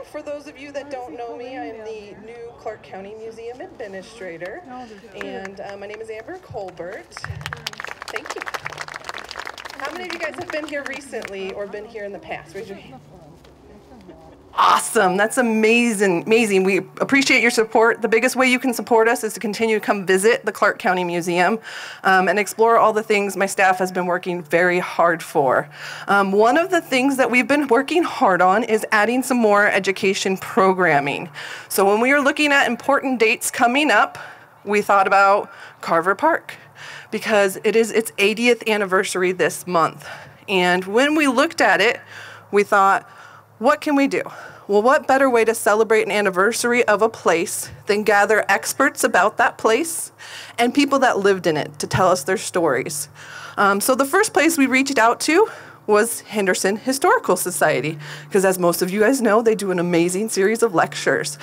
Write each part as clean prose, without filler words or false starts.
For those of you that don't know me, I'm the new Clark County Museum Administrator, and my name is Amber Colbert. Thank you. How many of you guys have been here recently or been here in the past? Raise your hand. Awesome. That's amazing. Amazing. We appreciate your support. The biggest way you can support us is to continue to come visit the Clark County Museum and explore all the things my staff has been working very hard for. One of the things that we've been working hard on is adding some more education programming. So when we were looking at important dates coming up, we thought about Carver Park because it is its 80th anniversary this month. And when we looked at it, we thought, what can we do? Well, what better way to celebrate an anniversary of a place than gather experts about that place and people that lived in it to tell us their stories? So the first place we reached out to was Henderson Historical Society, because as most of you guys know, they do an amazing series of lectures.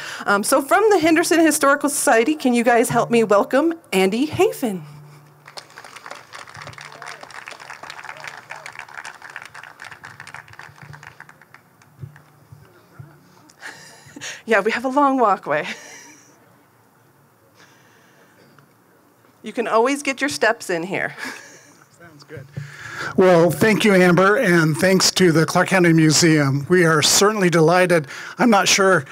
So from the Henderson Historical Society, can you guys help me welcome Andy Hafen? Yeah, we have a long walkway. You can always get your steps in here. Sounds good. Well, thank you, Amber, and thanks to the Clark County Museum. We are certainly delighted. I'm not sure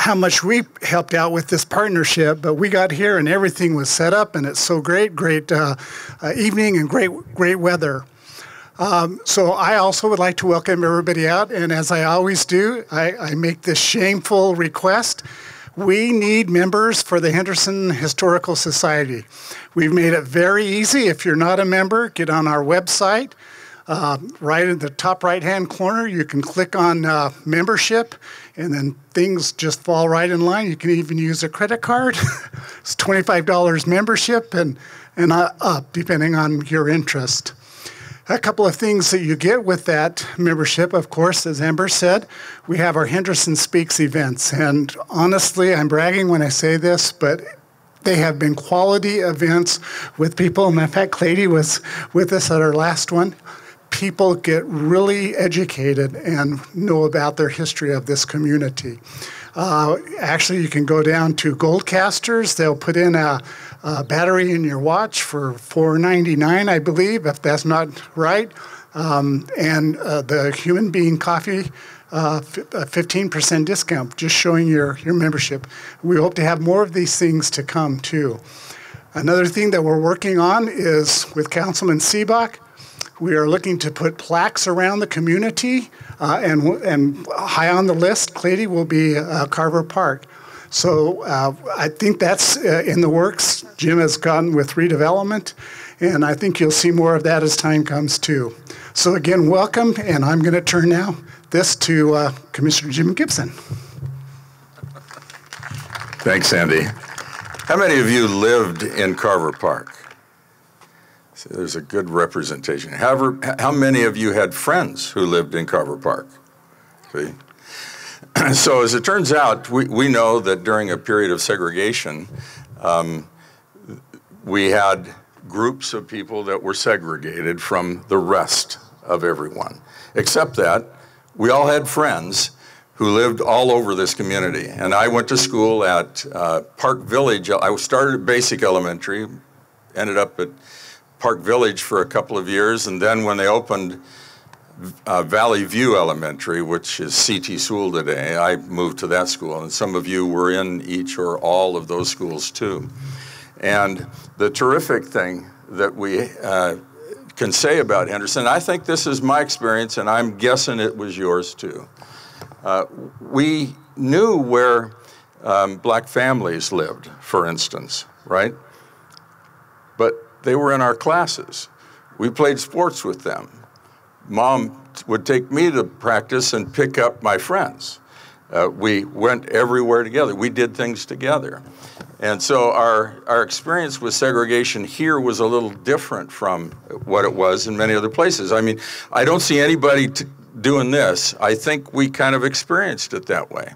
how much we helped out with this partnership, but we got here and everything was set up, and it's so great. Great evening and great weather. So I also would like to welcome everybody out, and as I always do, I make this shameful request. We need members for the Henderson Historical Society. We've made it very easy. If you're not a member, get on our website. Right in the top right-hand corner, you can click on membership, and then things just fall right in line. You can even use a credit card. It's $25 membership and up, depending on your interest. A couple of things that you get with that membership, of course, as Amber said, we have our Henderson Speaks events. And honestly, I'm bragging when I say this, but they have been quality events with people. And in fact, Claytee was with us at our last one. People get really educated and know about their history of this community. Actually, you can go down to Goldcasters. They'll put in a battery in your watch for $4.99, I believe, if that's not right. And the Human Being Coffee, a 15% discount, just showing your membership. We hope to have more of these things to come, too. Another thing that we're working on is with Councilman Seebach. We are looking to put plaques around the community, and high on the list, Claytee, will be Carver Park. So I think that's in the works. Jim has gone with redevelopment, and I think you'll see more of that as time comes too. So again, welcome, and I'm going to turn now this to Commissioner Jim Gibson. Thanks, Andy. How many of you lived in Carver Park? So there's a good representation. However, how many of you had friends who lived in Carver Park? See? So as it turns out, we know that during a period of segregation, we had groups of people that were segregated from the rest of everyone, except that we all had friends who lived all over this community. And I went to school at Park Village. I started at Basic Elementary, ended up at Park Village for a couple of years, and then when they opened Valley View Elementary, which is C.T. Sewell today, I moved to that school, and some of you were in each or all of those schools too. And the terrific thing that we can say about Henderson, I think this is my experience, and I'm guessing it was yours too. We knew where black families lived, for instance, right? But they were in our classes. We played sports with them. Mom would take me to practice and pick up my friends. We went everywhere together. We did things together. And so our experience with segregation here was a little different from what it was in many other places. I mean, I don't see anybody doing this. I think we kind of experienced it that way.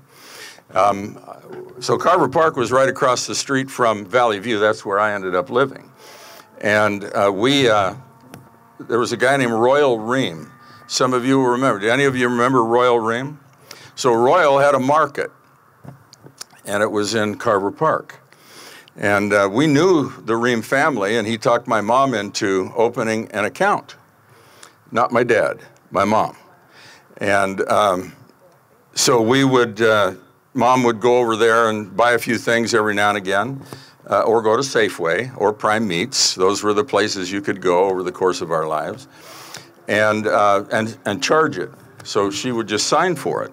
So Carver Park was right across the street from Valley View. That's where I ended up living. And there was a guy named Royal Ream. Some of you will remember. Do any of you remember Royal Ream? So Royal had a market, and it was in Carver Park. And we knew the Ream family, and he talked my mom into opening an account. Not my dad, my mom. And so we would, Mom would go over there and buy a few things every now and again, or go to Safeway or Prime Meats. Those were the places you could go over the course of our lives, and charge it. So she would just sign for it.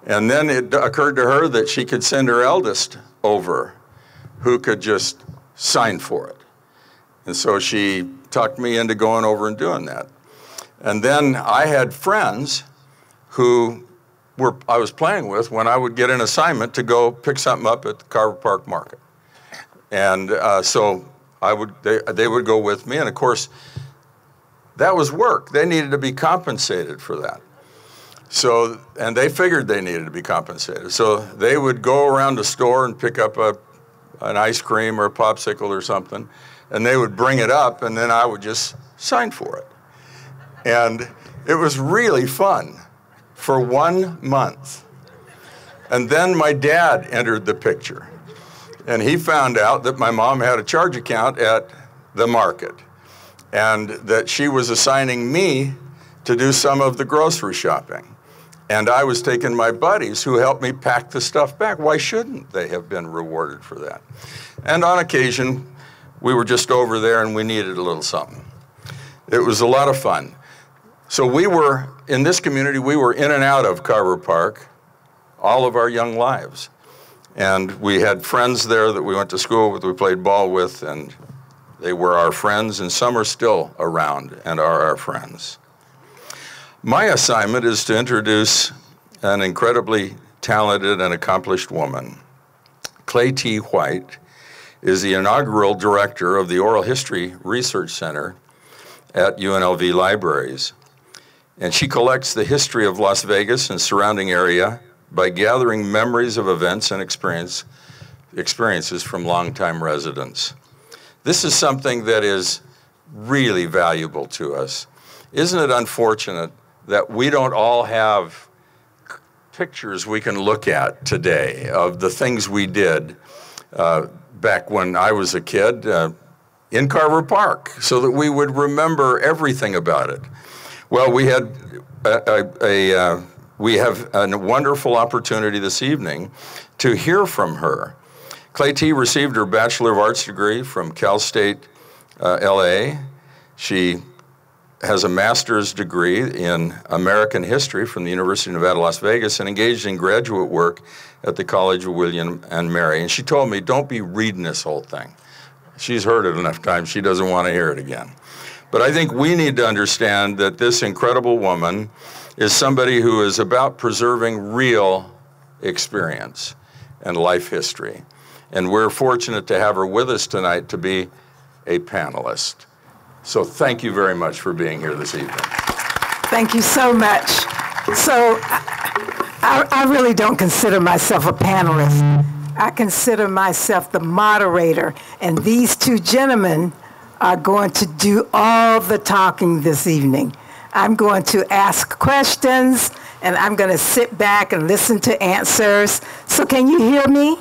And then it occurred to her that she could send her eldest over, who could just sign for it. And so she talked me into going over and doing that. And then I had friends who I was playing with when I would get an assignment to go pick something up at the Carver Park Market. And so they would go with me, and of course, that was work. They needed to be compensated for that. So, and they figured they needed to be compensated. So they would go around the store and pick up an ice cream or a popsicle or something, and they would bring it up, and then I would just sign for it. And it was really fun for 1 month. And then my dad entered the picture, and he found out that my mom had a charge account at the market, and that she was assigning me to do some of the grocery shopping. And I was taking my buddies who helped me pack the stuff back. Why shouldn't they have been rewarded for that? And on occasion, we were just over there and we needed a little something. It was a lot of fun. So we were, in this community, we were in and out of Carver Park all of our young lives. And we had friends there that we went to school with, we played ball with, and they were our friends, and some are still around and are our friends. My assignment is to introduce an incredibly talented and accomplished woman. Claytee White is the inaugural director of the Oral History Research Center at UNLV Libraries. And she collects the history of Las Vegas and surrounding area by gathering memories of events and experiences from longtime residents. This is something that is really valuable to us. Isn't it unfortunate that we don't all have pictures we can look at today of the things we did back when I was a kid in Carver Park, so that we would remember everything about it? Well, we had we have a wonderful opportunity this evening to hear from her. Claytee received her Bachelor of Arts degree from Cal State LA. She has a master's degree in American history from the University of Nevada, Las Vegas, and engaged in graduate work at the College of William and Mary. And she told me, don't be reading this whole thing. She's heard it enough times, she doesn't want to hear it again. But I think we need to understand that this incredible woman is somebody who is about preserving real experience and life history. And we're fortunate to have her with us tonight to be a panelist. So thank you very much for being here this evening. Thank you so much. So I really don't consider myself a panelist. I consider myself the moderator, and these two gentlemen are going to do all the talking this evening. I'm going to ask questions, and I'm going to sit back and listen to answers. So can you hear me?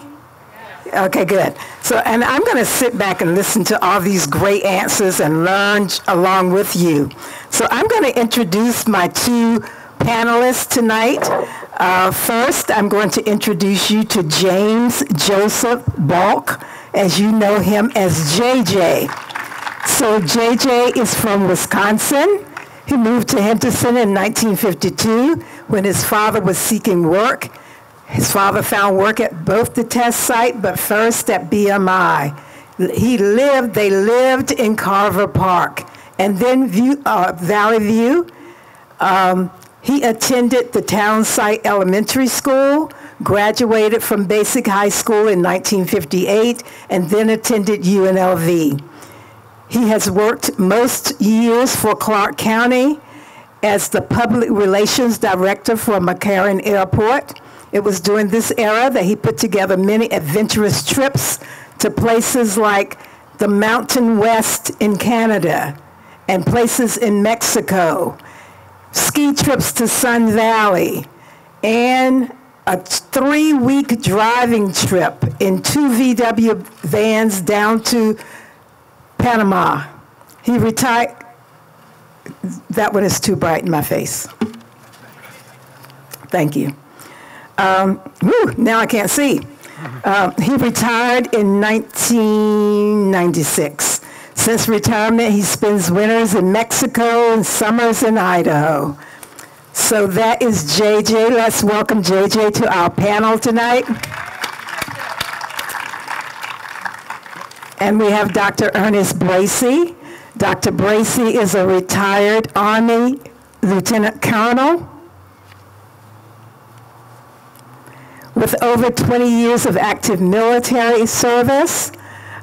Okay, good. So, and I'm going to sit back and listen to all these great answers and learn along with you. So I'm going to introduce my two panelists tonight. First, I'm going to introduce you to James Joseph Balk, as you know him as JJ. So JJ is from Wisconsin. He moved to Henderson in 1952 when his father was seeking work. His father found work at both the test site, but first at BMI. They lived in Carver Park. And then Valley View. He attended the town site elementary school, graduated from basic high school in 1958, and then attended UNLV. He has worked most years for Clark County as the public relations director for McCarran Airport. It was during this era that he put together many adventurous trips to places like the Mountain West in Canada and places in Mexico, ski trips to Sun Valley, and a 3-week driving trip in 2 VW vans down to Panama. He retired. That one is too bright in my face. Thank you. Now I can't see. He retired in 1996. Since retirement, he spends winters in Mexico and summers in Idaho. So that is JJ. Let's welcome JJ to our panel tonight. And we have Dr. Ernest Bracey. Dr. Bracey is a retired Army Lieutenant Colonel with over 20 years of active military service.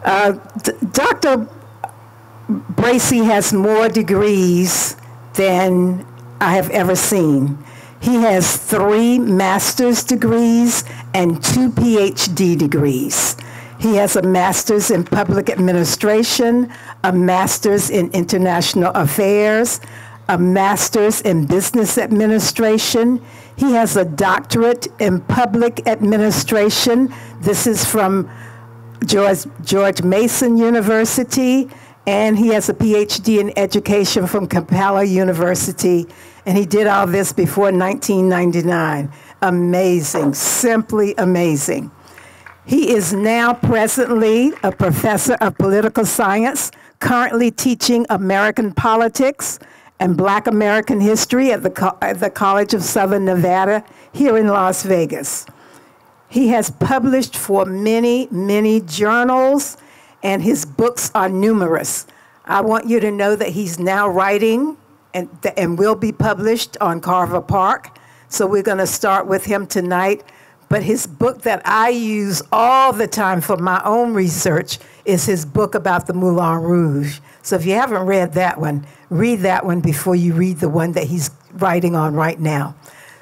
Dr. Bracey has more degrees than I have ever seen. He has 3 master's degrees and 2 PhD degrees. He has a master's in public administration, a master's in international affairs, a master's in business administration. He has a doctorate in public administration. This is from George Mason University, and he has a PhD in education from Capella University, and he did all this before 1999. Amazing, simply amazing. He is now presently a professor of political science, currently teaching American politics and Black American history at the College of Southern Nevada here in Las Vegas. He has published for many, many journals, and his books are numerous. I want you to know that he's now writing and will be published on Carver Park. So we're going to start with him tonight. But his book that I use all the time for my own research is his book about the Moulin Rouge. So if you haven't read that one, read that one before you read the one that he's writing on right now.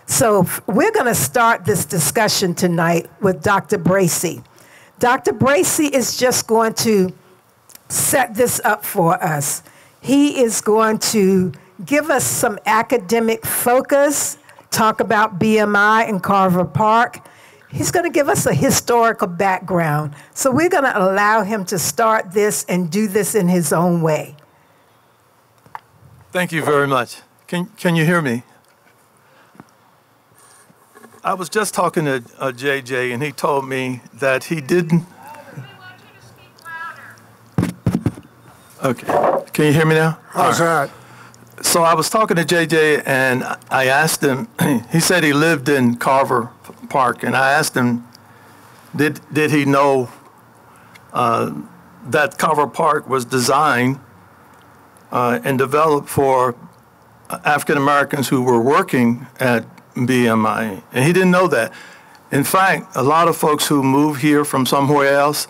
So we're going to start this discussion tonight with Dr. Bracey. Dr. Bracey is just going to set this up for us. He is going to give us some academic focus, talk about BMI and Carver Park. He's going to give us a historical background. So we're going to allow him to start this and do this in his own way. Thank you very much. Can you hear me? I was just talking to JJ, and he told me that he didn't. Okay. Can you hear me now? How's that? So I was talking to JJ, and I asked him, he said he lived in Carver Park, and I asked him, did he know that Carver Park was designed and developed for African Americans who were working at BMI, and he didn't know that. In fact, a lot of folks who move here from somewhere else,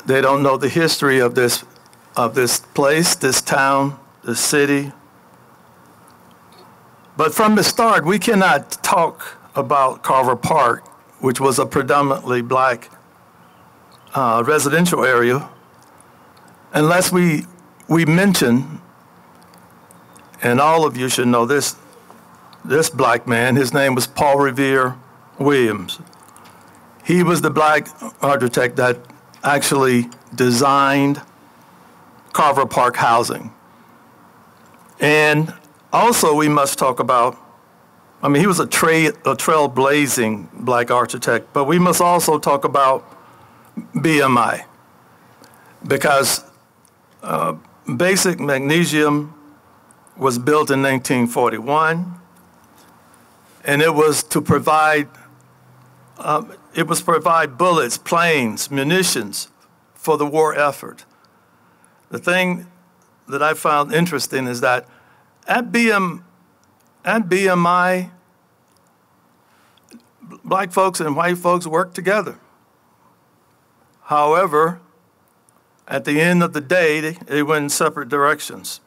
they don't know the history of this place, this town, the city. But from the start, we cannot talk about Carver Park, which was a predominantly Black residential area, unless we mention, and all of you should know this Black man. His name was Paul Revere Williams. He was the Black architect that actually designed Carver Park housing. And also we must talk about, he was a trailblazing Black architect, but we must also talk about BMI, because Basic Magnesium was built in 1941, and it was to provide bullets, planes, munitions for the war effort. The thing that I found interesting is that at BMI, Black folks and white folks worked together. However, at the end of the day, they went in separate directions.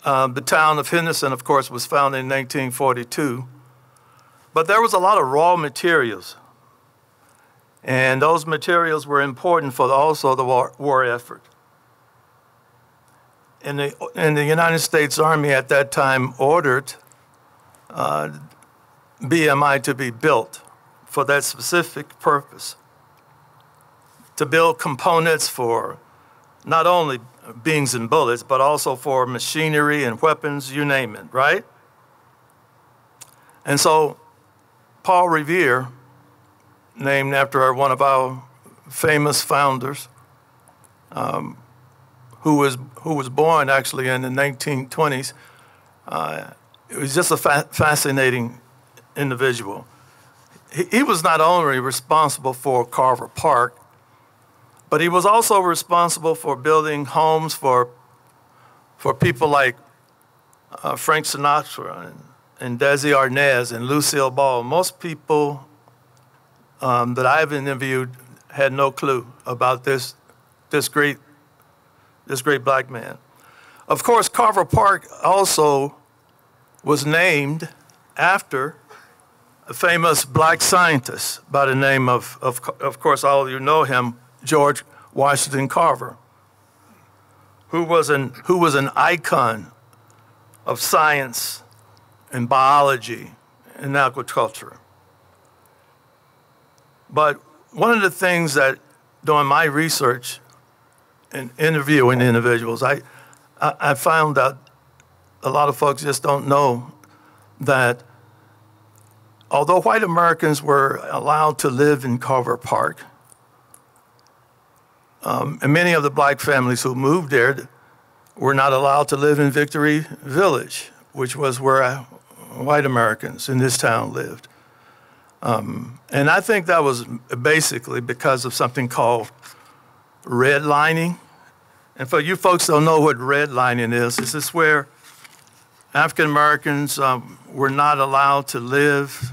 The town of Henderson, of course, was founded in 1942, but there was a lot of raw materials, and those materials were important for also the war effort. And the United States Army at that time ordered BMI to be built for that specific purpose, to build components for not only beans and bullets, but also for machinery and weapons, you name it, right? And so Paul Revere, named after one of our famous founders, who was born actually in the 1920s, it was just a fascinating individual. He was not only responsible for Carver Park, but he was also responsible for building homes for people like Frank Sinatra and Desi Arnaz and Lucille Ball. Most people that I've interviewed had no clue about this great black man. Of course, Carver Park also was named after a famous black scientist by the name of course, all of you know him, George Washington Carver, who was an icon of science and biology and agriculture. But one of the things that during my research and interviewing individuals, I found that a lot of folks just don't know that although white Americans were allowed to live in Carver Park, and many of the black families who moved there were not allowed to live in Victory Village, which was where white Americans in this town lived. And I think that was basically because of something called redlining. And for you folks who don't know what redlining is, this is where African Americans were not allowed to live,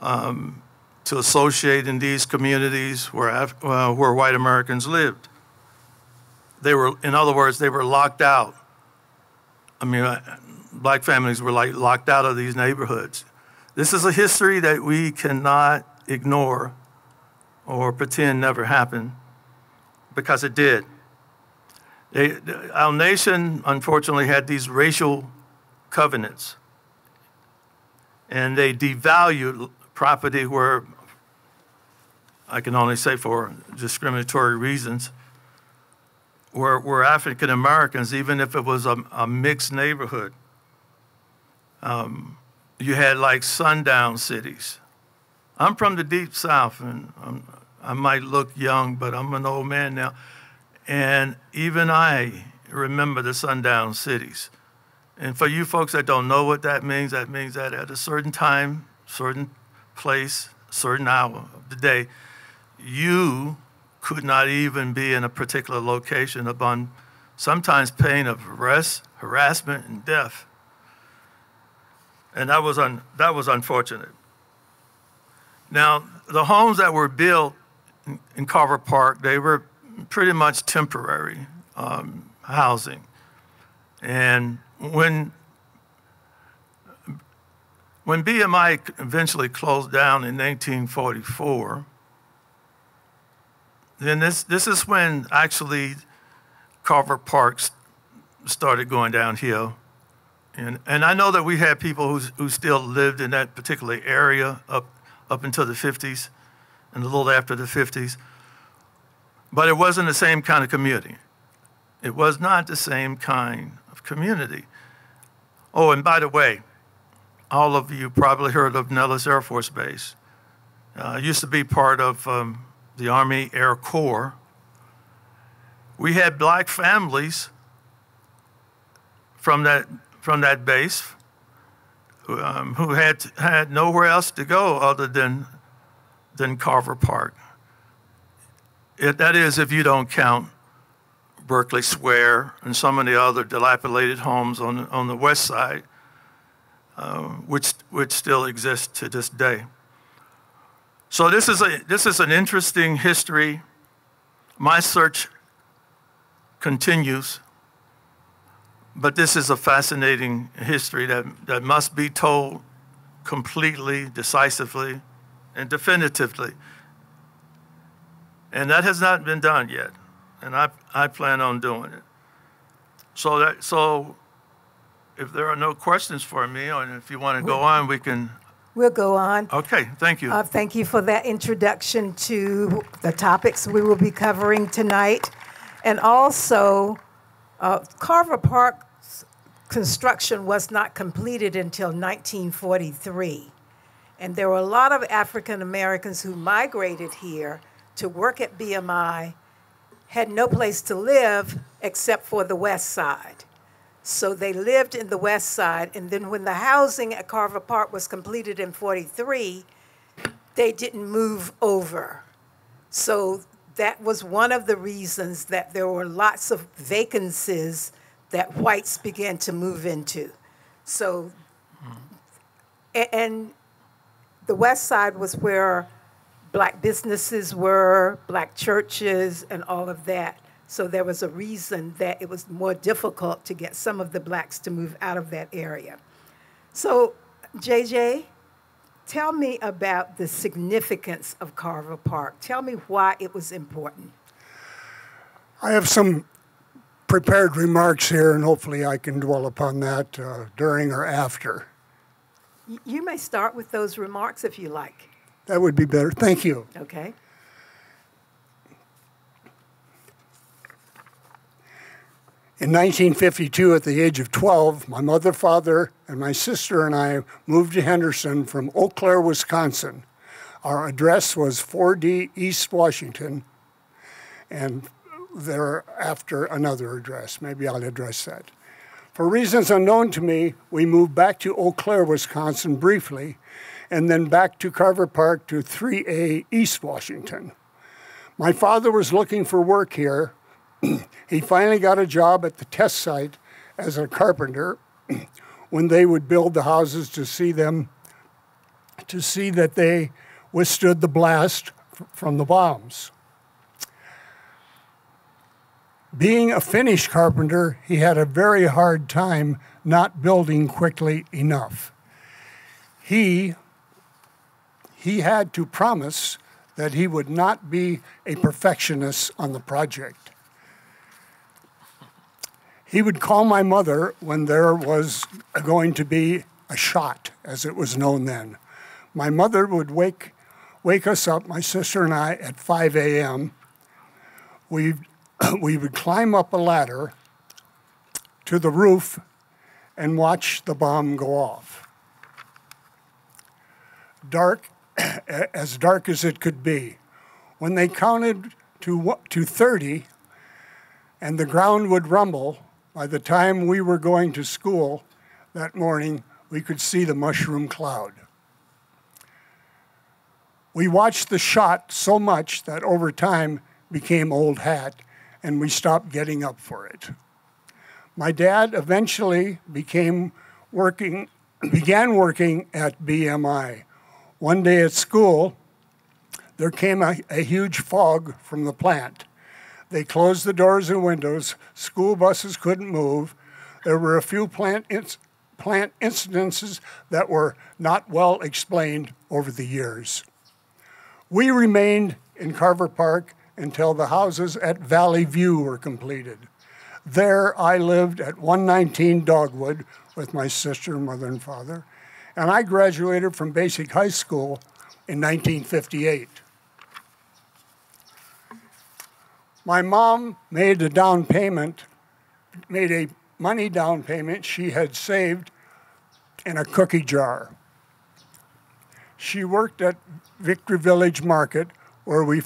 to associate in these communities where white Americans lived. They were, in other words, they were locked out. I mean, black families were like locked out of these neighborhoods. This is a history that we cannot ignore or pretend never happened, because it did. Our nation, unfortunately, had these racial covenants, and they devalued property where, I can only say for discriminatory reasons, were African Americans, even if it was a mixed neighborhood. You had like sundown cities. I'm from the Deep South, and I might look young, but I'm an old man now. And even I remember the sundown cities. And for you folks that don't know what that means that at a certain time, certain place, certain hour of the day, you could not even be in a particular location upon sometimes pain of arrest, harassment, and death. And that was unfortunate. Now, the homes that were built in Carver Park, they were pretty much temporary housing. And when BMI eventually closed down in 1944, then this is when actually Carver Park started going downhill. And I know that we had people who still lived in that particular area up until the 50s and a little after the 50s. But it wasn't the same kind of community. It was not the same kind of community. Oh, and by the way, all of you probably heard of Nellis Air Force Base. It used to be part of the Army Air Corps. We had black families from that base who had nowhere else to go other than Carver Park. That is, if you don't count Berkeley Square and some of the other dilapidated homes on the west side, which still exist to this day. So this is an interesting history. My search continues, but this is a fascinating history that must be told completely, decisively, and definitively. And that has not been done yet, and I plan on doing it. So if there are no questions for me, and if you want to go on, we can. We'll go on. Okay, thank you. Thank you for that introduction to the topics we will be covering tonight. And also, Carver Park's construction was not completed until 1943. And there were a lot of African Americans who migrated here to work at BMI, had no place to live except for the West Side. So they lived in the West Side, and then when the housing at Carver Park was completed in 43, they didn't move over. So that was one of the reasons that there were lots of vacancies that whites began to move into. So, and the West Side was where black businesses were, black churches, and all of that. So there was a reason that it was more difficult to get some of the blacks to move out of that area. So, JJ, tell me about the significance of Carver Park. Tell me why it was important. I have some prepared remarks here, and hopefully I can dwell upon that during or after. You may start with those remarks if you like. That would be better. Thank you. Okay. In 1952, at the age of 12, my mother, father, and my sister and I moved to Henderson from Eau Claire, Wisconsin. Our address was 4D East Washington, and thereafter another address. Maybe I'll address that. For reasons unknown to me, we moved back to Eau Claire, Wisconsin briefly, and then back to Carver Park to 3A East Washington. My father was looking for work here. He finally got a job at the test site as a carpenter when they would build the houses to see that they withstood the blast from the bombs. Being a finished carpenter, he had a very hard time not building quickly enough. He had to promise that he would not be a perfectionist on the project. He would call my mother when there was going to be a shot, as it was known then. My mother would wake us up, my sister and I, at 5 a.m. We would climb up a ladder to the roof and watch the bomb go off. As dark as it could be. When they counted to 30 and the ground would rumble, by the time we were going to school that morning, we could see the mushroom cloud. We watched the shot so much that over time became old hat, and we stopped getting up for it. My dad eventually began working at BMI. One day at school, there came a huge fog from the plant. They closed the doors and windows. School buses couldn't move. There were a few plant incidences that were not well explained over the years. We remained in Carver Park until the houses at Valley View were completed. There I lived at 119 Dogwood with my sister, mother, and father, and I graduated from basic high school in 1958. My mom made a money down payment she had saved in a cookie jar. She worked at Victory Village Market, where we were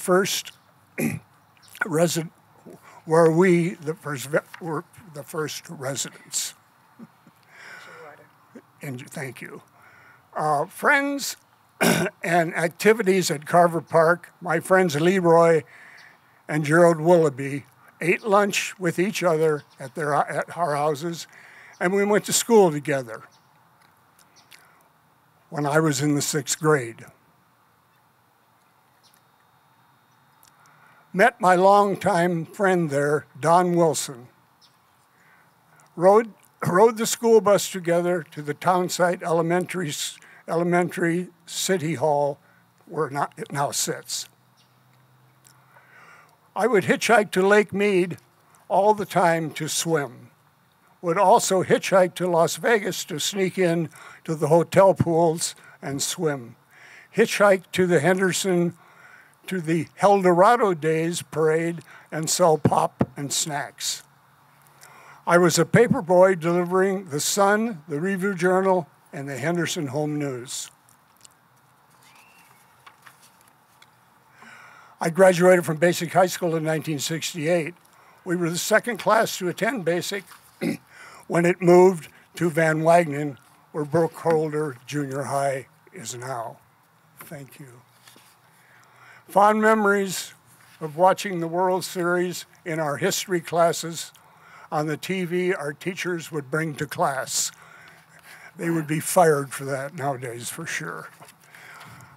the first residents. And thank you. Friends and activities at Carver Park. My friends Leroy and Gerald Willoughby ate lunch with each other at our houses, and we went to school together when I was in the 6th grade. Met my longtime friend there, Don Wilson. Rode the school bus together to the Townsite Elementary City Hall, where it now sits. I would hitchhike to Lake Mead all the time to swim. would also hitchhike to Las Vegas to sneak in to the hotel pools and swim. Hitchhike to the El Dorado Days parade and sell pop and snacks. I was a paper boy delivering the Sun, the Review Journal, and the Henderson Home News. I graduated from Basic High School in 1968. We were the second class to attend Basic when it moved to Van Wagenen, where Burkholder Junior High is now. Thank you. Fond memories of watching the World Series in our history classes on the TV our teachers would bring to class. They would be fired for that nowadays, for sure.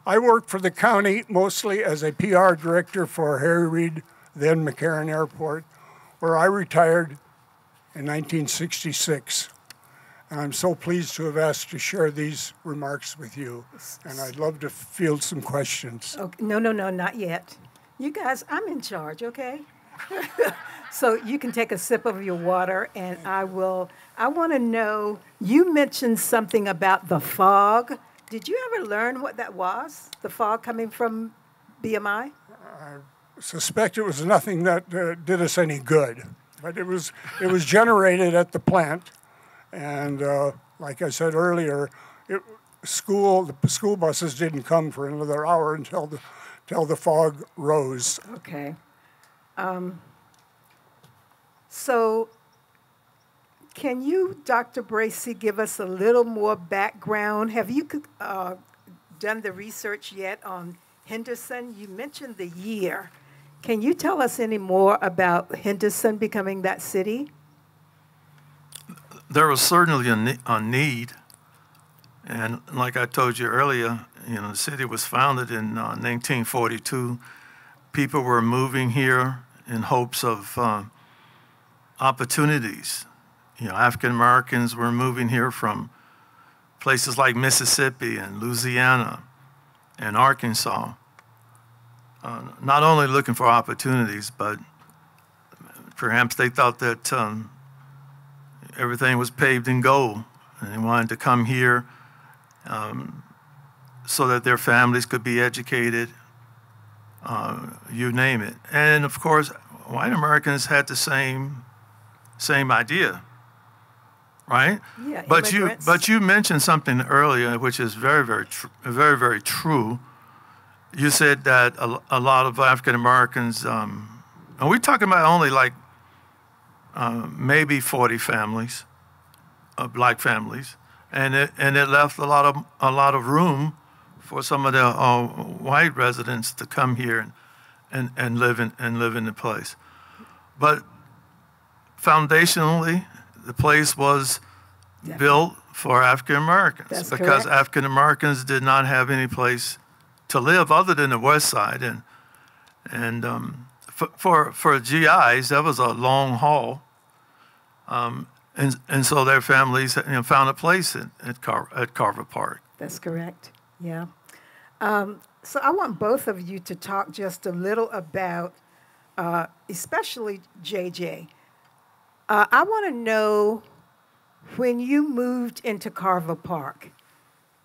I worked for the county mostly as a PR director for Harry Reid, then McCarran Airport, where I retired in 1966. And I'm so pleased to have asked to share these remarks with you. And I'd love to field some questions. Okay. No, not yet. You guys, I'm in charge, okay? So you can take a sip of your water, and I want to know, you mentioned something about the fog. Did you ever learn what that was, the fog coming from BMI? I suspect it was nothing that did us any good, but it was generated at the plant. And like I said earlier, the school buses didn't come for another hour until the fog rose. Okay. So can you, Dr. Bracey, give us a little more background? Have you done the research yet on Henderson? You mentioned the year. Can you tell us any more about Henderson becoming that city? There was certainly a need, and like I told you earlier, the city was founded in 1942. People were moving here in hopes of opportunities. African Americans were moving here from places like Mississippi and Louisiana and Arkansas, not only looking for opportunities, but perhaps they thought that everything was paved in gold, and they wanted to come here so that their families could be educated, you name it. And of course, white Americans had the same idea, right? Yeah, but you mentioned something earlier, which is very true. You said that a lot of African Americans, and we're talking about only like maybe 40 families, black families, and it left a lot of room for some of the white residents to come here and live in the place. But foundationally, the place was built for African Americans. That's because correct. African Americans did not have any place to live other than the West Side, and for GIs that was a long haul. And so their families found a place at Carver Park. That's correct, yeah. So I want both of you to talk just a little about, especially JJ. I want to know, when you moved into Carver Park,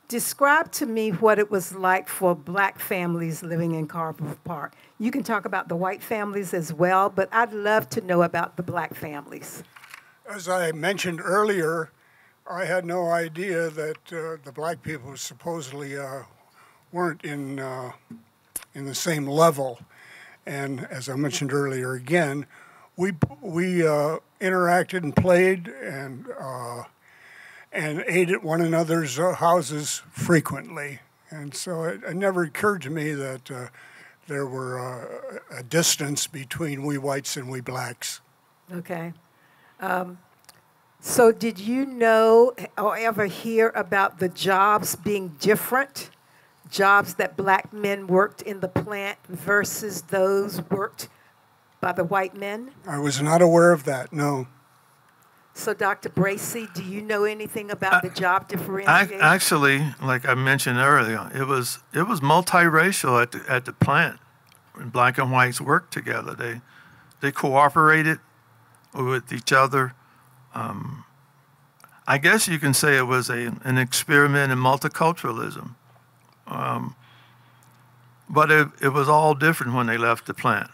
describe to me what it was like for black families living in Carver Park. You can talk about the white families as well, but I'd love to know about the black families. As I mentioned earlier, I had no idea that the black people supposedly weren't in the same level. And as I mentioned earlier again, we interacted and played and ate at one another's houses frequently. And so it never occurred to me that there were a distance between we whites and we blacks. Okay. So did you know or ever hear about the jobs being different? Jobs that black men worked in the plant versus those worked by the white men? I was not aware of that, no. So Dr. Bracey, do you know anything about the job differentiation? Actually, like I mentioned earlier, it was multiracial at the plant. When black and whites worked together, they cooperated with each other. I guess you can say it was an experiment in multiculturalism. But it was all different when they left the plant.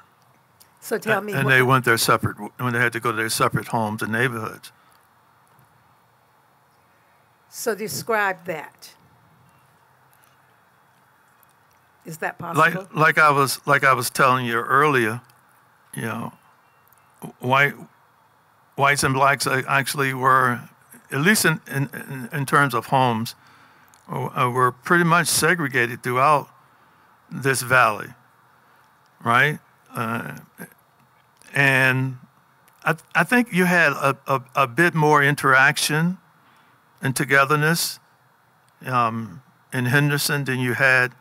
So tell me. And they went their separate, when they had to go to their separate homes and neighborhoods. So describe that. Is that possible? Like I was telling you earlier, you know, whites and blacks actually were, at least in terms of homes, were pretty much segregated throughout this valley, right? And I think you had a bit more interaction and togetherness in Henderson than you had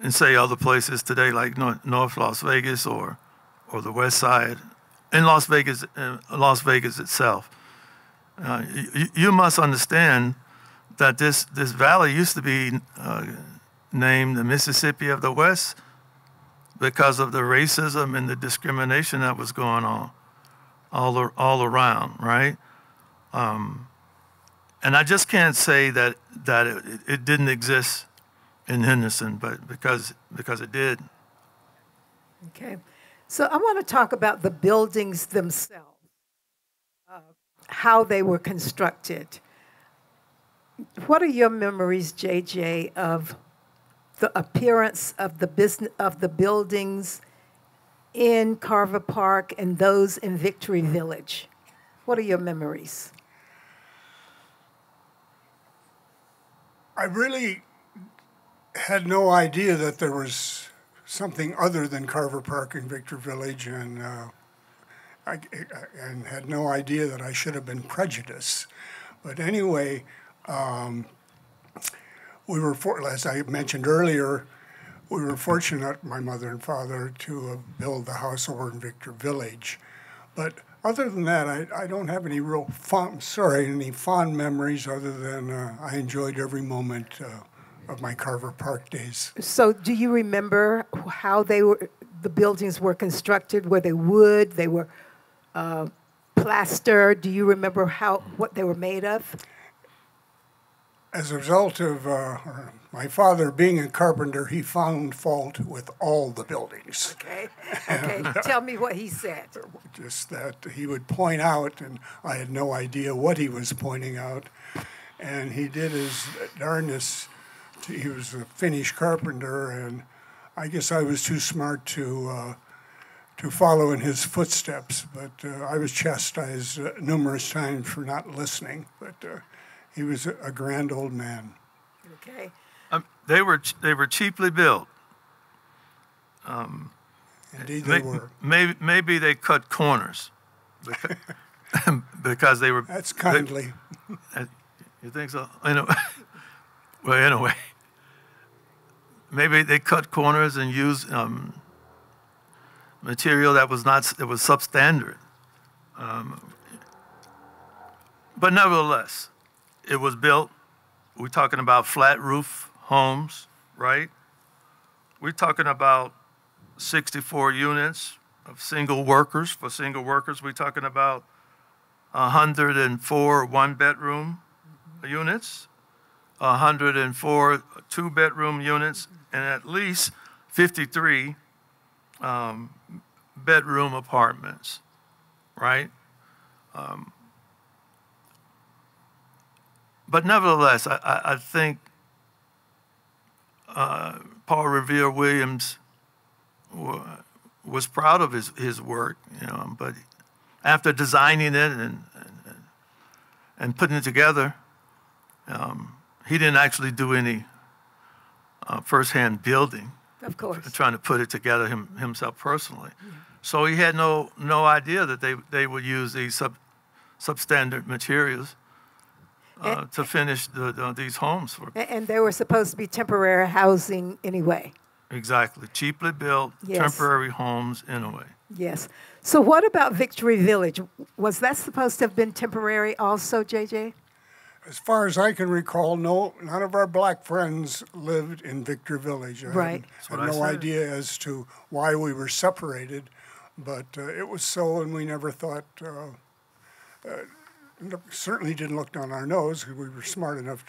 in, say, other places today, like North Las Vegas or the West Side, in Las Vegas itself. You must understand that this valley used to be named the Mississippi of the West because of the racism and the discrimination that was going on all around, right? And I just can't say that it didn't exist in Henderson, but because it did. Okay. So I want to talk about the buildings themselves, how they were constructed. What are your memories, JJ, of the appearance of the buildings in Carver Park and those in Victory Village? What are your memories? I really had no idea that there was something other than Carver Park and Victory Village, and had no idea that I should have been prejudiced. But anyway, we were, as I mentioned earlier, we were fortunate, my mother and father, to build the house over in Victory Village. But other than that, I don't have any real any fond memories other than I enjoyed every moment of my Carver Park days. So do you remember how the buildings were constructed? Were they wood? They were plaster? Do you remember what they were made of? As a result of my father being a carpenter, he found fault with all the buildings. Okay. Tell me what he said. Just that he would point out, and I had no idea what he was pointing out. And he did his darndest. He was a finished carpenter, and I guess I was too smart to follow in his footsteps. But I was chastised numerous times for not listening. But he was a grand old man. Okay. They were cheaply built. Indeed, they were. Maybe they cut corners because they were. That's kindly. You think so? Well, anyway, maybe they cut corners and used material that was substandard. But nevertheless, it was built. We're talking about flat roof homes, right? We're talking about 64 units of single workers. For single workers, we're talking about 104 one-bedroom units, 104 two-bedroom units, and at least 53 bedroom apartments, right? But nevertheless, I think Paul Revere Williams was proud of his work, but after designing it and putting it together, he didn't actually do any firsthand building. Of course. Trying to put it together himself personally. Yeah. So he had no idea that they would use these substandard materials to finish these homes. And they were supposed to be temporary housing anyway. Exactly. Cheaply built, yes. Temporary homes anyway. Yes. So what about Victory Village? Was that supposed to have been temporary also, JJ? As far as I can recall, no, none of our black friends lived in Victory Village. Right. I had no idea as to why we were separated, but it was so, and we never thought certainly didn't look down our nose, because we were smart enough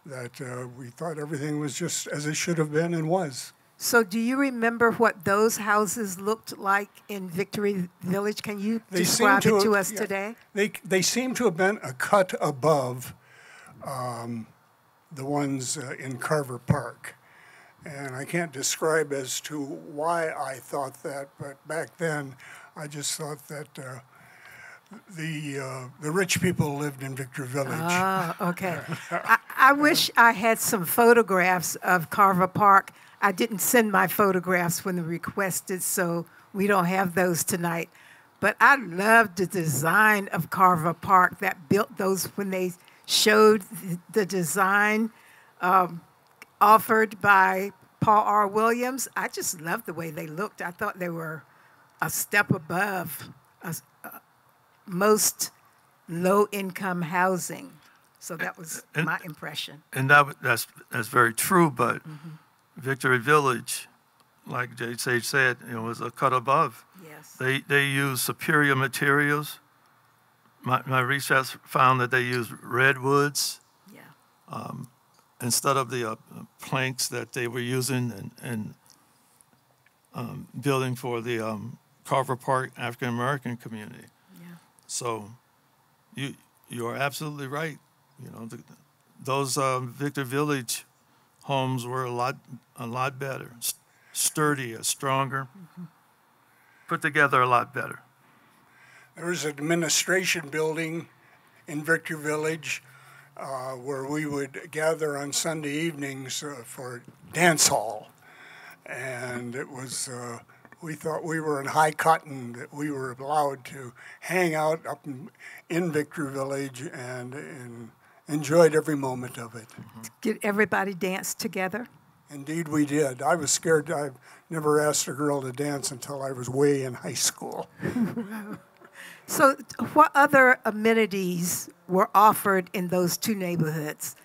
that we thought everything was just as it should have been and was. So do you remember what those houses looked like in Victory Village? Can you describe it to us today? They seem to have been a cut above the ones in Carver Park. And I can't describe as to why I thought that, but back then I just thought that the rich people lived in Victory Village. Ah, okay. I wish I had some photographs of Carver Park. I didn't send my photographs when they requested, so we don't have those tonight. But I loved the design of Carver Park that built those when they showed the design offered by Paul R. Williams. I just loved the way they looked. I thought they were a step above most low-income housing. So that was my impression. And that's very true, but Victory Village, like J. Sage said, was a cut above. Yes. They used superior materials. My research found that they used redwoods. Yeah. Instead of the planks that they were using and building for the Carver Park African American community. Yeah. So you are absolutely right. Those Victor Village homes were a lot better, sturdier, stronger, put together a lot better. There was an administration building in Victor Village where we would gather on Sunday evenings for dance hall. And it was, we thought we were in high cotton, that we were allowed to hang out up in Victor Village and enjoyed every moment of it. Did everybody dance together? Indeed we did. I was scared. I never asked a girl to dance until I was way in high school. So what other amenities were offered in those two neighborhoods?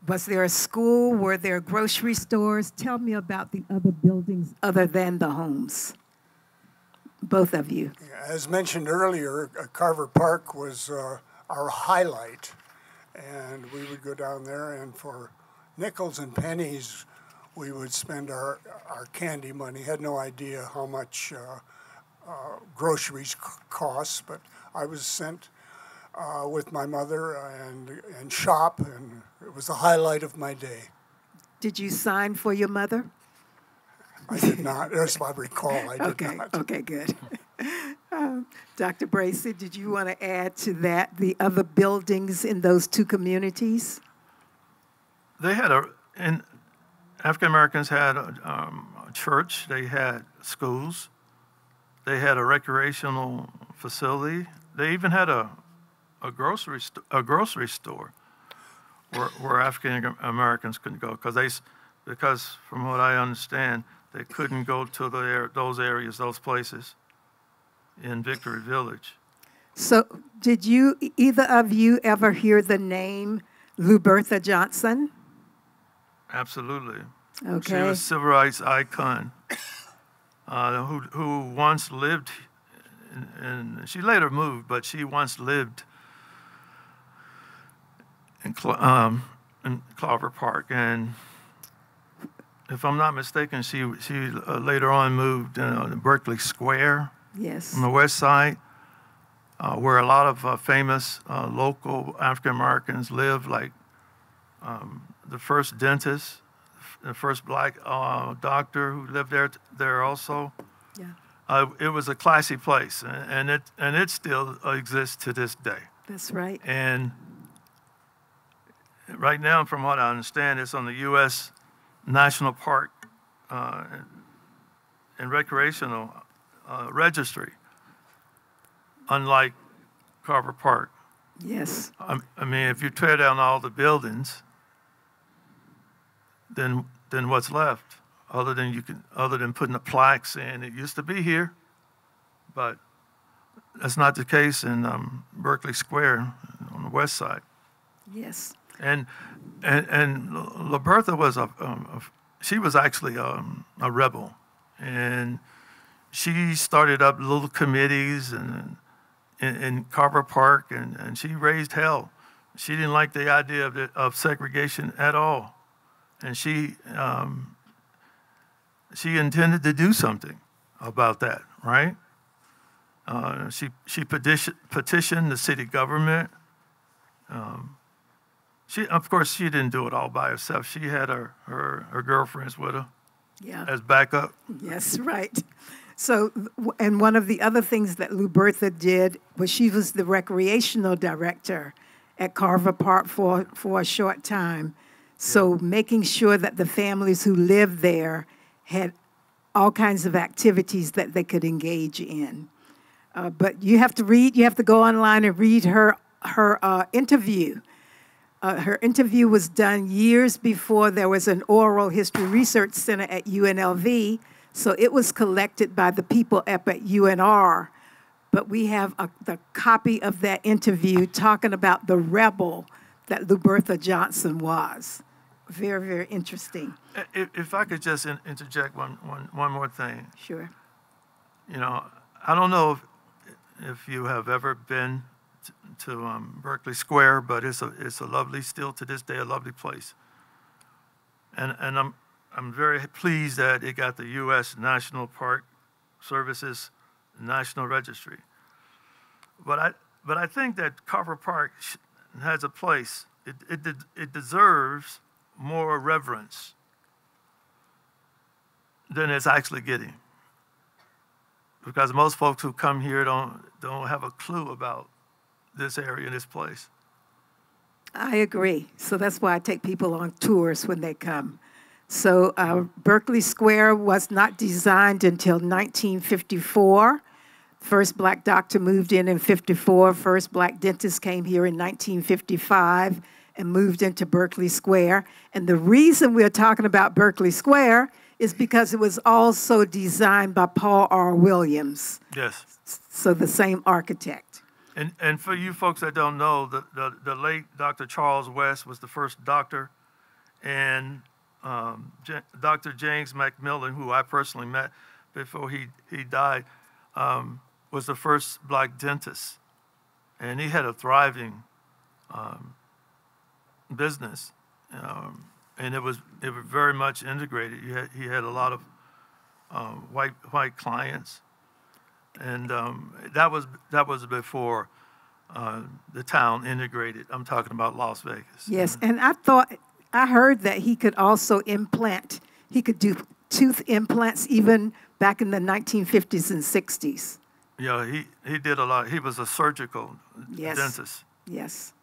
Was there a school? Were there grocery stores? Tell me about the other buildings other than the homes. Both of you. As mentioned earlier, Carver Park was our highlight. And we would go down there, and for nickels and pennies, we would spend our candy money. Had no idea how much groceries cost, but I was sent with my mother and shop, and it was the highlight of my day. Did you sign for your mother? I did not. As I recall, I did not. Okay, good. Dr. Bracey, did you want to add to that the other buildings in those two communities? They had African Americans had a church. They had schools. They had a recreational facility. They even had a grocery store where African Americans couldn't go because from what I understand, they couldn't go to those areas, those places in Victory Village. So did either of you ever hear the name Lubertha Johnson? Absolutely. Okay. She was a civil rights icon who once lived, and she later moved, but she once lived in Carver Park. And if I'm not mistaken, she later on moved to Berkeley Square. Yes. On the west side, where a lot of famous local African Americans live, like the first dentist, the first black doctor who lived there also. Yeah. It was a classy place, and it still exists to this day. That's right. And right now, from what I understand, it's on the U.S. National Park and Recreational Registry, unlike Carver Park. Yes. I mean, if you tear down all the buildings, then what's left? Other than putting the plaques in, it used to be here, but that's not the case in Berkeley Square on the west side. Yes. And Lubertha was she was actually a rebel, and she started up little committees, and in Carver Park, and she raised hell. She didn't like the idea of segregation at all. And she intended to do something about that, right? She petitioned the city government. Of course, she didn't do it all by herself. She had her girlfriends with her as backup. Yes, right. So, and one of the other things that Lubertha did was she was the recreational director at Carver Park for a short time. So making sure that the families who lived there had all kinds of activities that they could engage in. But you have to go online and read her interview. Her interview was done years before there was an oral history research center at UNLV, so it was collected by the people up at UNR. But we have the copy of that interview talking about the rebel that Lubertha Johnson was. Very, very interesting. If I could just interject one more thing. Sure. You know, I don't know if you have ever been to Berkeley Square, but it's a lovely, still to this day, a lovely place. And I'm very pleased that it got the U.S. National Park Service's National Registry. But I think that Carver Park has a place. It deserves more reverence than it's actually getting, because most folks who come here don't have a clue about this area, this place. I agree. So that's why I take people on tours when they come. So Berkeley Square was not designed until 1954. First black doctor moved in 54. First black dentist came here in 1955 and moved into Berkeley Square. And the reason we're talking about Berkeley Square is because it was also designed by Paul R. Williams. Yes. So the same architect. And for you folks that don't know, the late Dr. Charles West was the first doctor, and Dr. James McMillan, who I personally met before he died, was the first black dentist. And he had a thriving business, and it was very much integrated. He had a lot of white clients, and that was before the town integrated. I'm talking about Las Vegas. Yes, and I heard that he could also implant. He could do tooth implants even back in the 1950s and 60s. Yeah, he did a lot. He was a surgical dentist. Yes.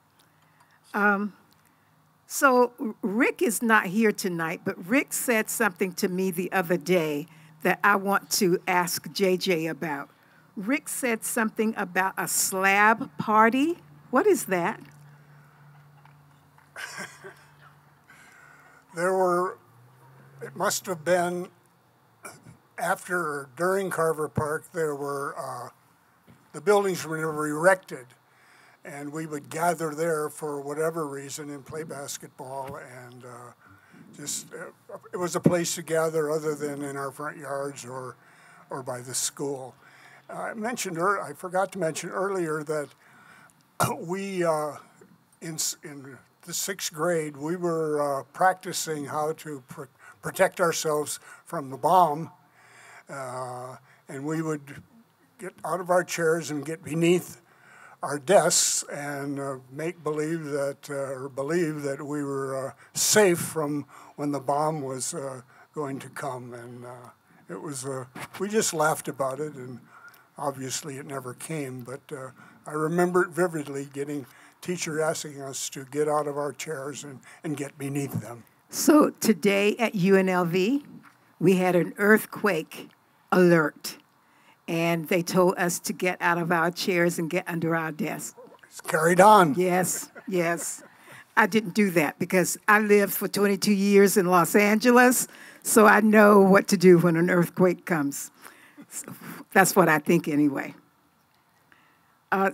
So Rick is not here tonight, but Rick said something to me the other day that I want to ask JJ about. Rick said something about a slab party. What is that? It must have been after or during Carver Park, the buildings were never erected. And we would gather there for whatever reason and play basketball, and it was a place to gather other than in our front yards or by the school. I forgot to mention earlier that we in the 6th grade we were practicing how to protect ourselves from the bomb, and we would get out of our chairs and get beneath our desks and believe that we were safe from when the bomb was going to come, and we just laughed about it, and obviously it never came. But I remember it vividly, teacher asking us to get out of our chairs and get beneath them. So today at UNLV, we had an earthquake alert. And they told us to get out of our chairs and get under our desks. It's carried on. Yes, yes. I didn't do that because I lived for 22 years in Los Angeles, so I know what to do when an earthquake comes. So that's what I think anyway. I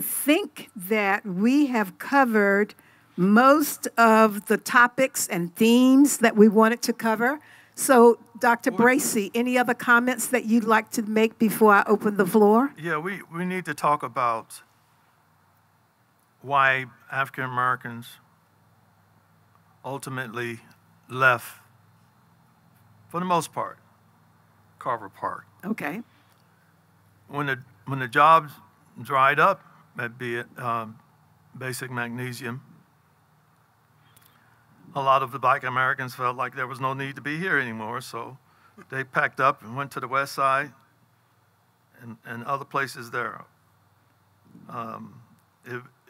think that we have covered most of the topics and themes that we wanted to cover. So, Dr. Bracey, any other comments that you'd like to make before I open the floor? Yeah, we need to talk about why African Americans ultimately left, for the most part, Carver Park. Okay. When the jobs dried up at Basic Magnesium, a lot of the Black Americans felt like there was no need to be here anymore, so they packed up and went to the West Side and other places there.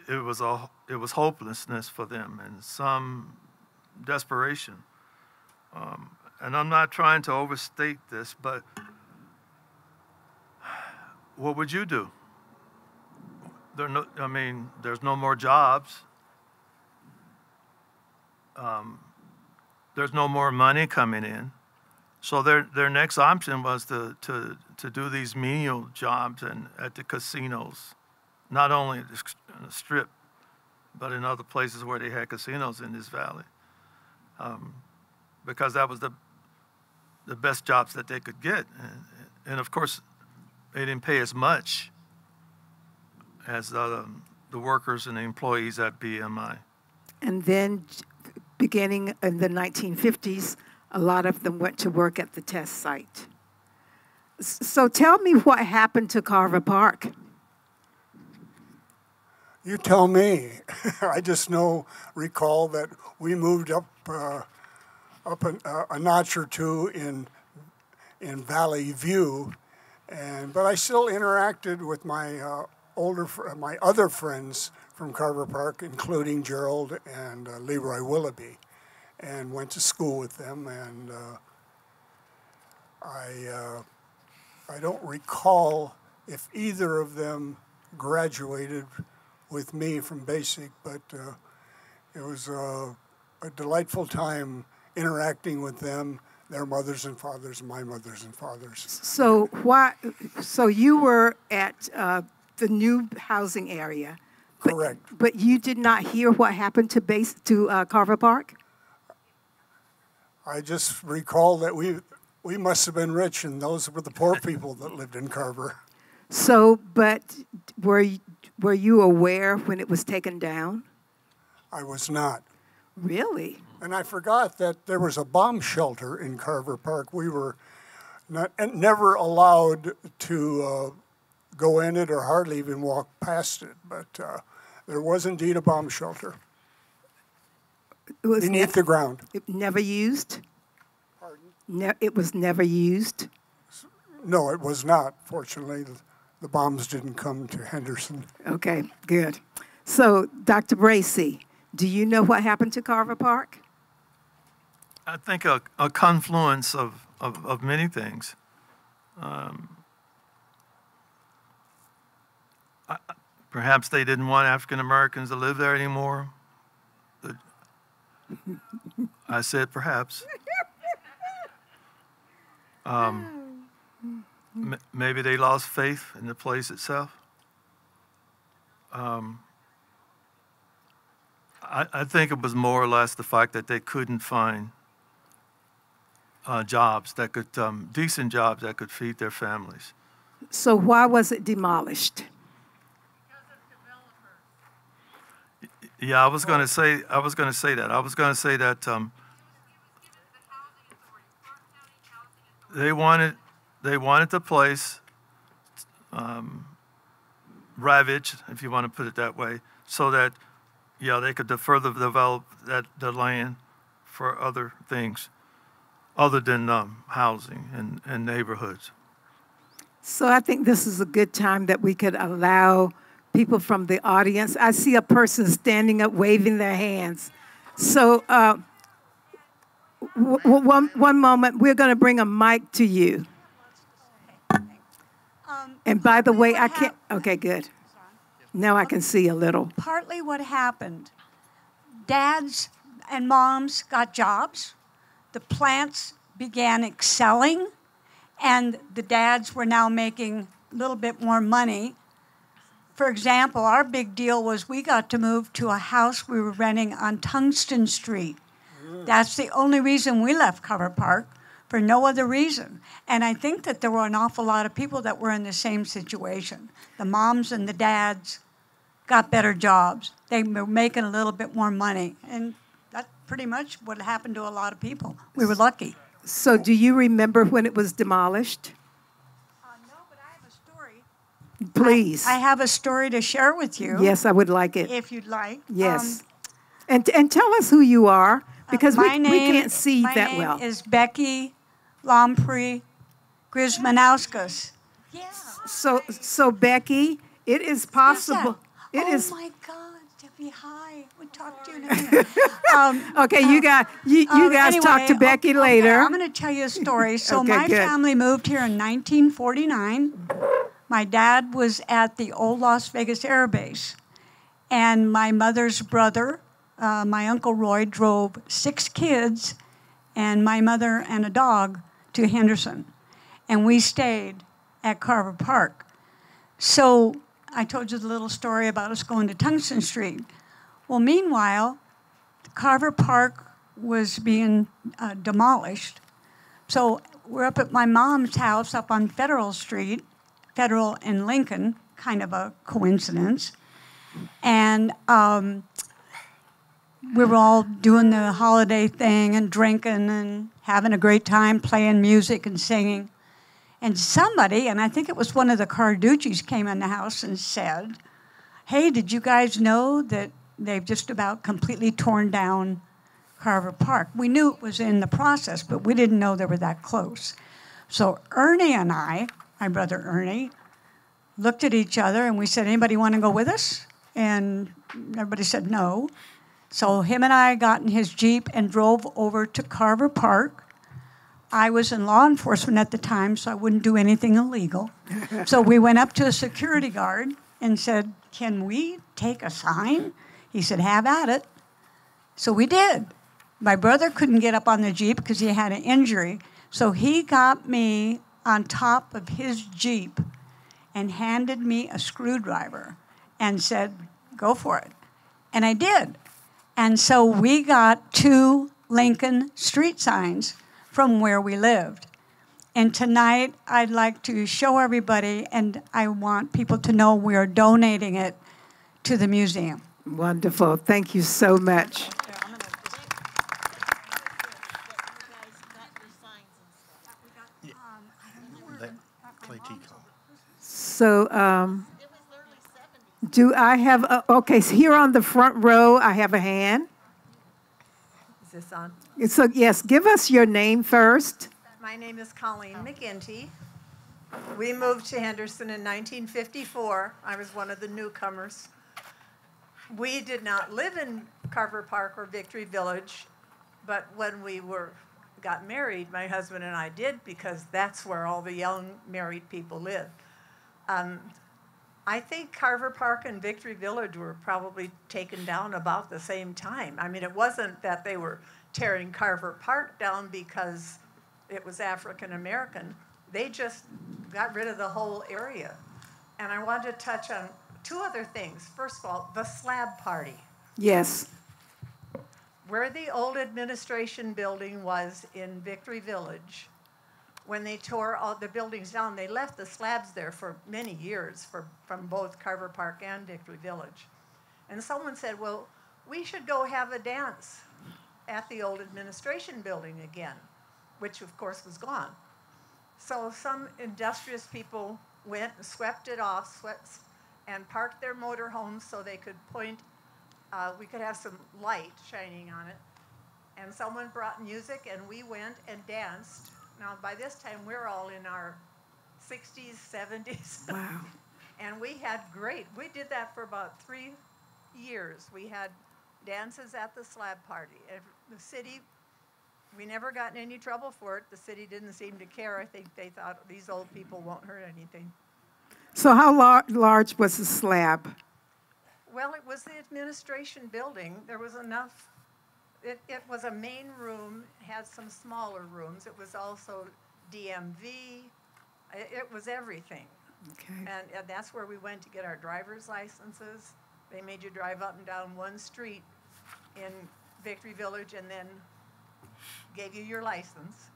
It was hopelessness for them and some desperation. And I'm not trying to overstate this, but what would you do? There's no more jobs. There's no more money coming in. So their next option was to do these menial jobs and at the casinos, not only at the Strip, but in other places where they had casinos in this valley, because that was the best jobs that they could get. And of course, they didn't pay as much as the workers and the employees at BMI. And then, beginning in the 1950s, a lot of them went to work at the test site. So tell me what happened to Carver Park. You tell me. I just recall that we moved up a notch or two in Valley View, but I still interacted with my my other friends from Carver Park, including Gerald and Leroy Willoughby, and went to school with them. And I don't recall if either of them graduated with me from Basic, but it was a delightful time interacting with them, their mothers and fathers, my mothers and fathers. So So you were at the new housing area. Correct. But you did not hear what happened to Carver Park? I just recall that we must have been rich, and those were the poor people that lived in Carver. So, but were you aware when it was taken down? I was not. Really? And I forgot that there was a bomb shelter in Carver Park. We were never allowed to go in it or hardly even walk past it, but there was indeed a bomb shelter beneath the ground. It never used? Pardon? It was never used? No, it was not. Fortunately, the bombs didn't come to Henderson. Okay, good. So, Dr. Bracey, do you know what happened to Carver Park? I think a confluence of many things. Perhaps they didn't want African Americans to live there anymore. I said perhaps. Maybe they lost faith in the place itself. I think it was more or less the fact that they couldn't find jobs that could, decent jobs that could feed their families. So why was it demolished? Yeah, I was going to say that. I was going to say that they wanted the place ravaged, if you want to put it that way, so that they could further develop the land for other things, other than housing and neighborhoods. So I think this is a good time that we could allow people from the audience. I see a person standing up, waving their hands. So one moment, we're going to bring a mic to you. And by the way, I can't, okay, good. Now I can see a little. Partly what happened, dads and moms got jobs, the plants began excelling, and the dads were now making a little bit more money. For example, our big deal was we got to move to a house we were renting on Tungsten Street. That's the only reason we left Carver Park. for no other reason. And I think that there were an awful lot of people that were in the same situation. The moms and the dads got better jobs. They were making a little bit more money. And that's pretty much what happened to a lot of people. We were lucky. So do you remember when it was demolished? No, but I have a story. Please. I have a story to share with you. Yes, I would like it. If you'd like. Yes. And tell us who you are, because we can't see that well. My name is Becky Lamprey Grismanauskas. Yeah. So Becky, it is possible. Oh my God, Debbie, hi. We'll talk to you in a minute. Okay, you guys Anyway, talk to Becky later. Okay, I'm going to tell you a story. So Okay, my good. family moved here in 1949. My dad was at the old Las Vegas Air Base, and my mother's brother, my Uncle Roy, drove 6 kids and my mother and a dog to Henderson. And we stayed at Carver Park. So I told you the little story about us going to Tungsten Street. Well, meanwhile, Carver Park was being demolished. So we're up at my mom's house up on Federal Street, Federal and Lincoln, kind of a coincidence. And we were all doing the holiday thing and drinking and having a great time, playing music and singing. And somebody, and I think it was one of the Carducci's, came in the house and said, hey, did you guys know that they've just about completely torn down Carver Park? We knew it was in the process, but we didn't know they were that close. So Ernie and I, my brother Ernie, looked at each other and we said, anybody want to go with us? And everybody said no. So him and I got in his Jeep and drove over to Carver Park. I was in law enforcement at the time, so I wouldn't do anything illegal. So we went up to a security guard and said, can we take a sign? He said, have at it. So we did. My brother couldn't get up on the Jeep because he had an injury. So he got me on top of his Jeep and handed me a screwdriver and said, go for it. And I did. And so we got 2 Lincoln street signs from where we lived. And tonight, I'd like to show everybody, and I want people to know we are donating it to the museum. Wonderful. Thank you so much. So, do I have, okay, so here on the front row, I have a hand. Is this on? So, yes, give us your name first. My name is Colleen McGinty. We moved to Henderson in 1954. I was one of the newcomers. We did not live in Carver Park or Victory Village, but when we got married, my husband and I did, because that's where all the young married people live. I think Carver Park and Victory Village were probably taken down about the same time. I mean, it wasn't that they were tearing Carver Park down because it was African American. They just got rid of the whole area. And I wanted to touch on 2 other things. First of all, the slab party. Yes. Where the old administration building was in Victory Village, when they tore all the buildings down, they left the slabs there for many years from both Carver Park and Victory Village. And someone said, well, we should go have a dance at the old administration building again, which of course was gone. So some industrious people went and swept it off, and parked their motorhomes so they could point, we could have some light shining on it. And someone brought music and we went and danced. Now, by this time, we're all in our 60s, 70s. Wow. And we had we did that for about 3 years. We had dances at the slab party. The city, we never got in any trouble for it. The city didn't seem to care. I think they thought these old people won't hurt anything. So how large was the slab? Well, it was the administration building. There was enough. It was a main room, had some smaller rooms. It was also DMV. It was everything. Okay. And that's where we went to get our driver's licenses. They made you drive up and down one street in Victory Village and then gave you your license.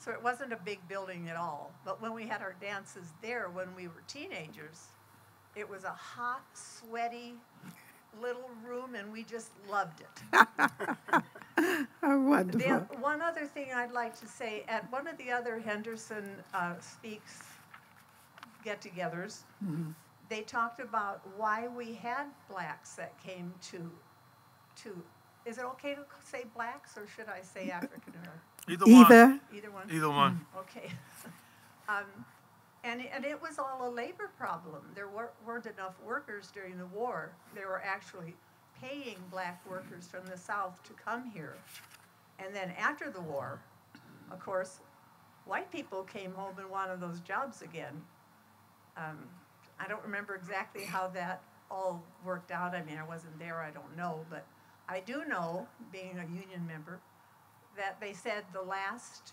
So it wasn't a big building at all. But when we had our dances there when we were teenagers, it was a hot, sweaty little room, and we just loved it. Oh, wonderful. One other thing I'd like to say, at one of the other Henderson Speaks get-togethers, they talked about why we had blacks that came to, is it okay to say blacks, or should I say African American? Either. Either one? Either one. Okay. And it was all a labor problem. There weren't enough workers during the war. They were actually paying black workers from the South to come here. And then after the war, of course, white people came home and wanted those jobs again. I don't remember exactly how that all worked out. I mean, I wasn't there, I don't know. But I do know, being a union member, that they said the last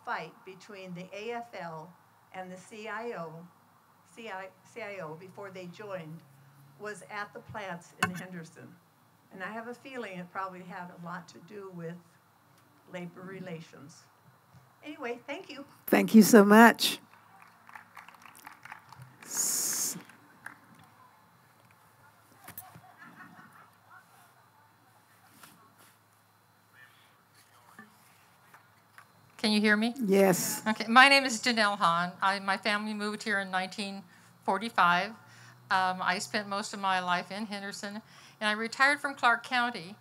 fight between the AFL and the CIO before they joined was at the plants in Henderson. And I have a feeling it probably had a lot to do with labor relations. Anyway, thank you. Thank you so much. Can you hear me? Yes. Okay. My name is Janelle Hahn. My family moved here in 1945. I spent most of my life in Henderson, and I retired from Clark County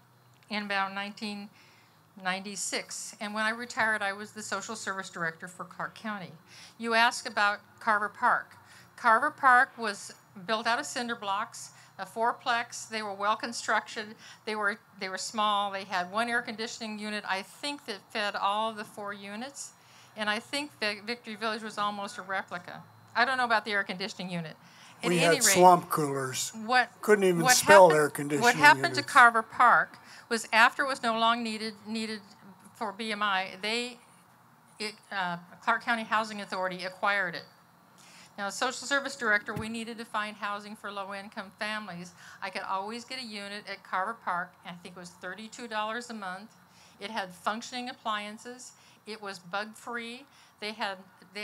in about 1996. And when I retired, I was the social service director for Clark County. You asked about Carver Park. Carver Park was built out of cinder blocks, a fourplex. They were well constructed. They were small. They had one air conditioning unit, I think, that fed all of the 4 units. And I think Victory Village was almost a replica. I don't know about the air conditioning unit. We had swamp coolers. Couldn't even spell air conditioning What happened units. to Carver Park was after it was no longer needed for BMI, Clark County Housing Authority acquired it. Now, as social service director, we needed to find housing for low-income families. I could always get a unit at Carver Park, and I think it was $32 a month. It had functioning appliances. It was bug-free. They had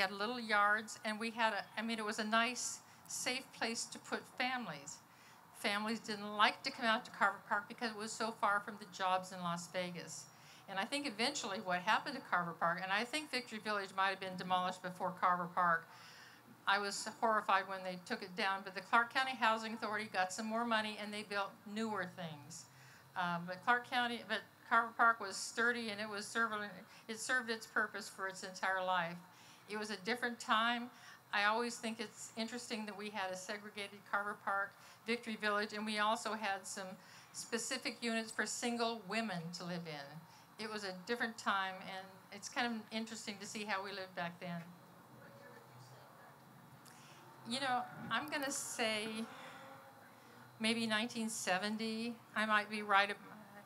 little yards, and we had it was a nice, safe place to put families. Families didn't like to come out to Carver Park because it was so far from the jobs in Las Vegas. And I think eventually what happened to Carver Park, and I think Victory Village might have been demolished before Carver Park. I was horrified when they took it down, but the Clark County Housing Authority got some more money and they built newer things. But Carver Park was sturdy, and it served its purpose for its entire life. It was a different time. I always think it's interesting that we had a segregated Carver Park, Victory Village, and we also had some specific units for single women to live in. It was a different time, and it's kind of interesting to see how we lived back then. You know, I'm going to say maybe 1970. I might be right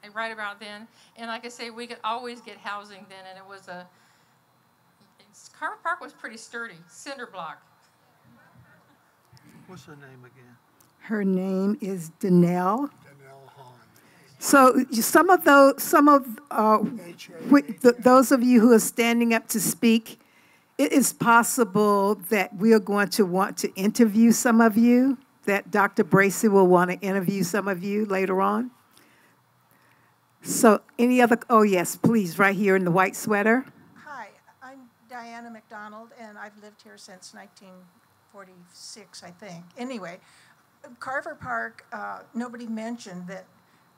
about then. And like I say, we could always get housing then, and Carver Park was pretty sturdy, cinder block. What's her name again? Her name is Danelle. So some of those of you who are standing up to speak, it is possible that we are going to want to interview some of you, that Dr. Bracey will want to interview some of you later on. So oh yes, please, right here in the white sweater. Hi, I'm Diana McDonald, and I've lived here since 1946, I think. Anyway, Carver Park, nobody mentioned that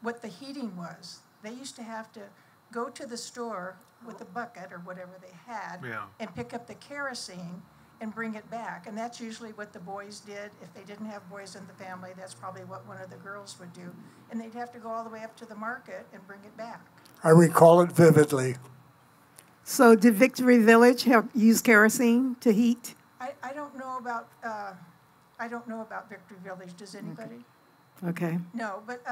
what the heating was. They used to have to go to the store with a bucket or whatever they had and pick up the kerosene and bring it back. And that's usually what the boys did. If they didn't have boys in the family, that's probably what one of the girls would do. And they'd have to go all the way up to the market and bring it back. I recall it vividly. So did Victory Village use kerosene to heat? I don't know about Victory Village. Does anybody? Okay. No, but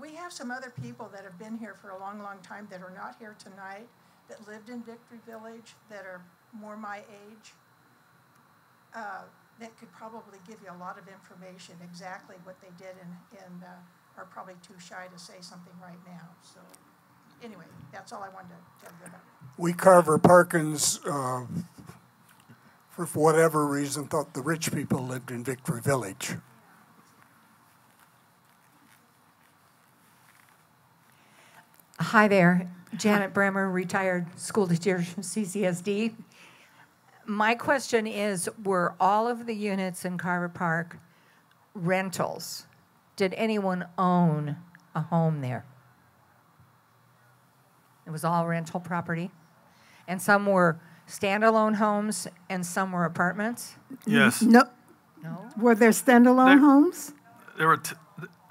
we have some other people that have been here for a long, long time that are not here tonight, that lived in Victory Village, that are more my age, that could probably give you a lot of information, exactly what they did, and are probably too shy to say something right now. So anyway, that's all I wanted to tell you about. We Carver Parkins, for whatever reason, thought the rich people lived in Victory Village. Hi there, Janet Bremer, retired school teacher from CCSD. My question is, were all of the units in Carver Park rentals? Did anyone own a home there? It was all rental property? And some were standalone homes and some were apartments? Yes. No. No? Were there standalone homes? There were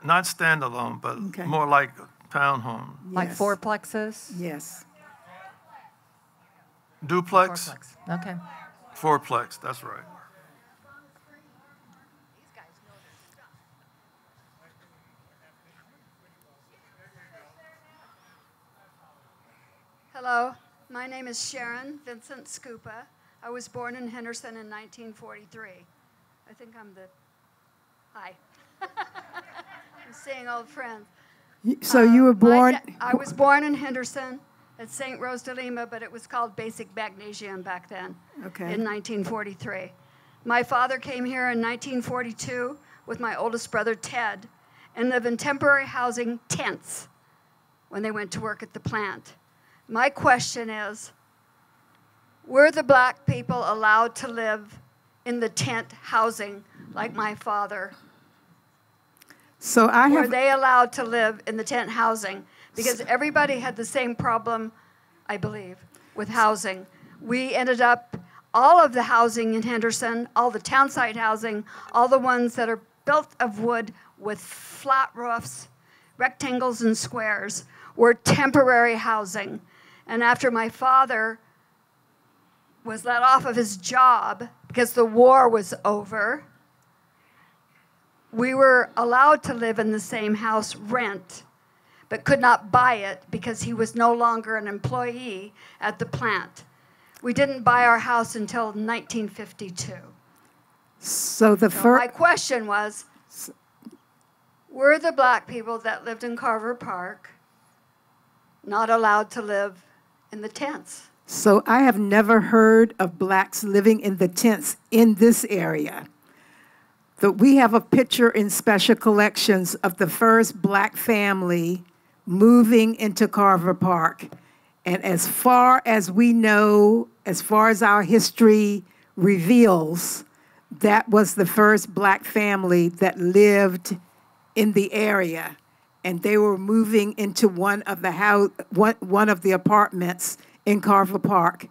not standalone, but Okay. more like townhome. Like Yes. fourplexes? Yes. Duplex, Fourplex, okay. fourplex, that's right. Hello, my name is Sharon Vincent Scupa. I was born in Henderson in 1943. I think I'm the, hi. I'm seeing old friends. So you were born. I was born in Henderson at St. Rose de Lima, but it was called Basic Magnesium back then, Okay. in 1943. My father came here in 1942 with my oldest brother, Ted, and lived in temporary housing tents when they went to work at the plant. My question is, were the black people allowed to live in the tent housing like my father? So I Were have. they allowed to live in the tent housing? Because everybody had the same problem, I believe, with housing. We ended up, all of the housing in Henderson, all the townsite housing, all the ones that are built of wood with flat roofs, rectangles and squares, were temporary housing. And after my father was let off of his job because the war was over, we were allowed to live in the same house rent, but could not buy it because he was no longer an employee at the plant. We didn't buy our house until 1952. So the So my first. question was, were the black people that lived in Carver Park not allowed to live in the tents? So I have never heard of blacks living in the tents in this area. But we have a picture in special collections of the first black family moving into Carver Park. And as far as we know, as far as our history reveals, that was the first black family that lived in the area. And they were moving into one of the apartments in Carver Park.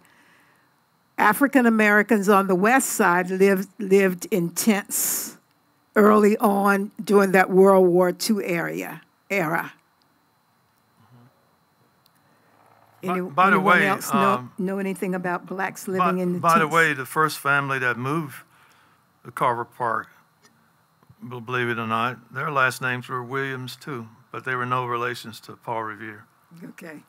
African Americans on the west side lived in tents early on during that World War II era. By the Anyone way, else know anything about blacks living in the by the tents? way, the first family that moved to Carver Park, believe it or not, their last names were Williams too, but they were no relations to Paul Revere. Okay.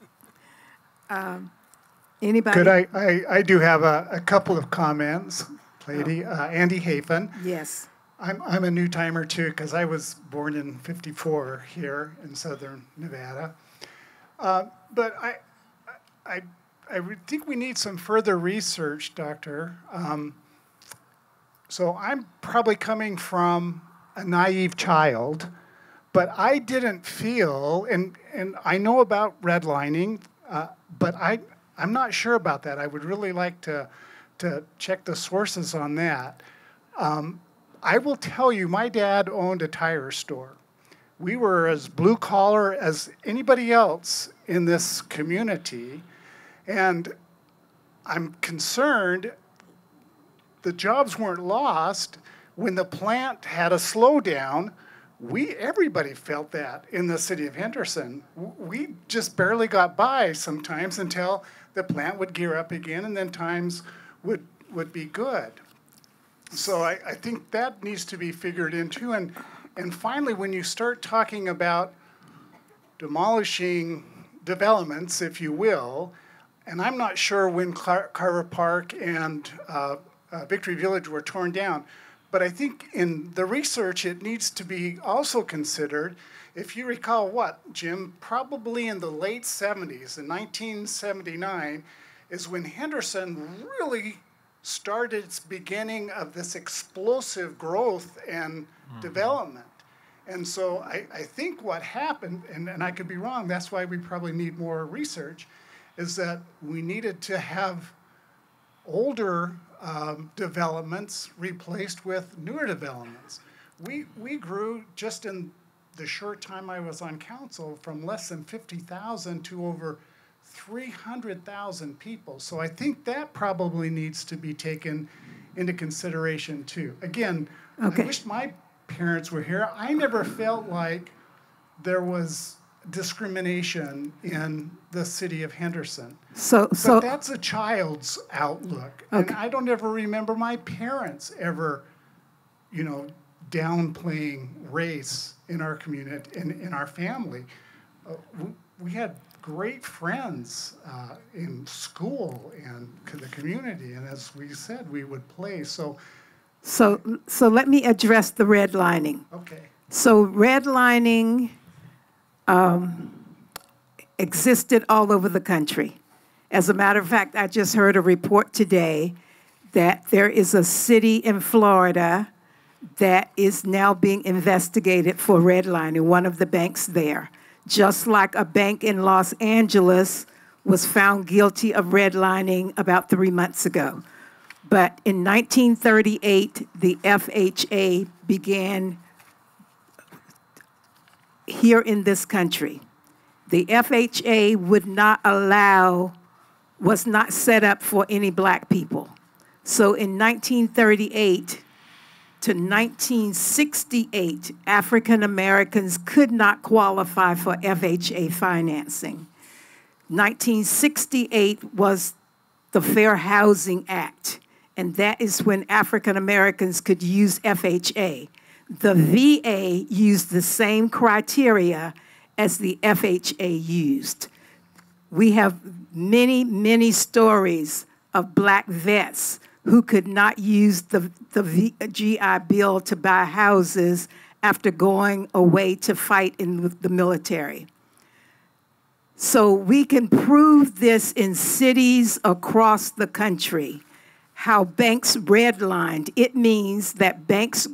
Anybody? Could I do have a couple of comments, Claytee. Andy Hafen. Yes. I'm a new timer too because I was born in '54 here in southern Nevada. But I think we need some further research, Doctor. So I'm probably coming from a naive child, but I didn't feel, and I know about redlining, but I'm not sure about that. I would really like to check the sources on that. I will tell you, my dad owned a tire store. We were as blue collar as anybody else in this community, and I'm concerned the jobs weren't lost. When the plant had a slowdown, everybody felt that in the city of Henderson. We just barely got by sometimes until the plant would gear up again, and then times would be good. So I think that needs to be figured into. And finally, when you start talking about demolishing developments, if you will, and I'm not sure when Carver Park and Victory Village were torn down, But I think in the research, it needs to be also considered. If you recall what, Jim, probably in the late 70s, in 1979, is when Henderson really started its beginning of this explosive growth and development. And so I think what happened, and I could be wrong, that's why we probably need more research, is that we needed to have older developments replaced with newer developments. We grew just in the short time I was on council from less than 50,000 to over 300,000 people. So I think that probably needs to be taken into consideration too. Again, Okay. I wish my parents were here. I never felt like there was discrimination in the city of Henderson. So But that's a child's outlook. And Okay. I don't ever remember my parents ever, downplaying race in our community, in our family. We had great friends in school and the community, and as we said, we would play. So let me address the redlining. okay. So redlining existed all over the country. As a matter of fact, I just heard a report today that there is a city in Florida that is now being investigated for redlining, one of the banks there. Just like a bank in Los Angeles was found guilty of redlining about 3 months ago. But in 1938, the FHA began here in this country. The FHA was not set up for any black people. So in 1938 to 1968, African Americans could not qualify for FHA financing. 1968 was the Fair Housing Act, and that is when African Americans could use FHA. The VA used the same criteria as the FHA used. We have many, many stories of black vets who could not use the GI Bill to buy houses after going away to fight in the military. So we can prove this in cities across the country, how banks redlined. It means that banks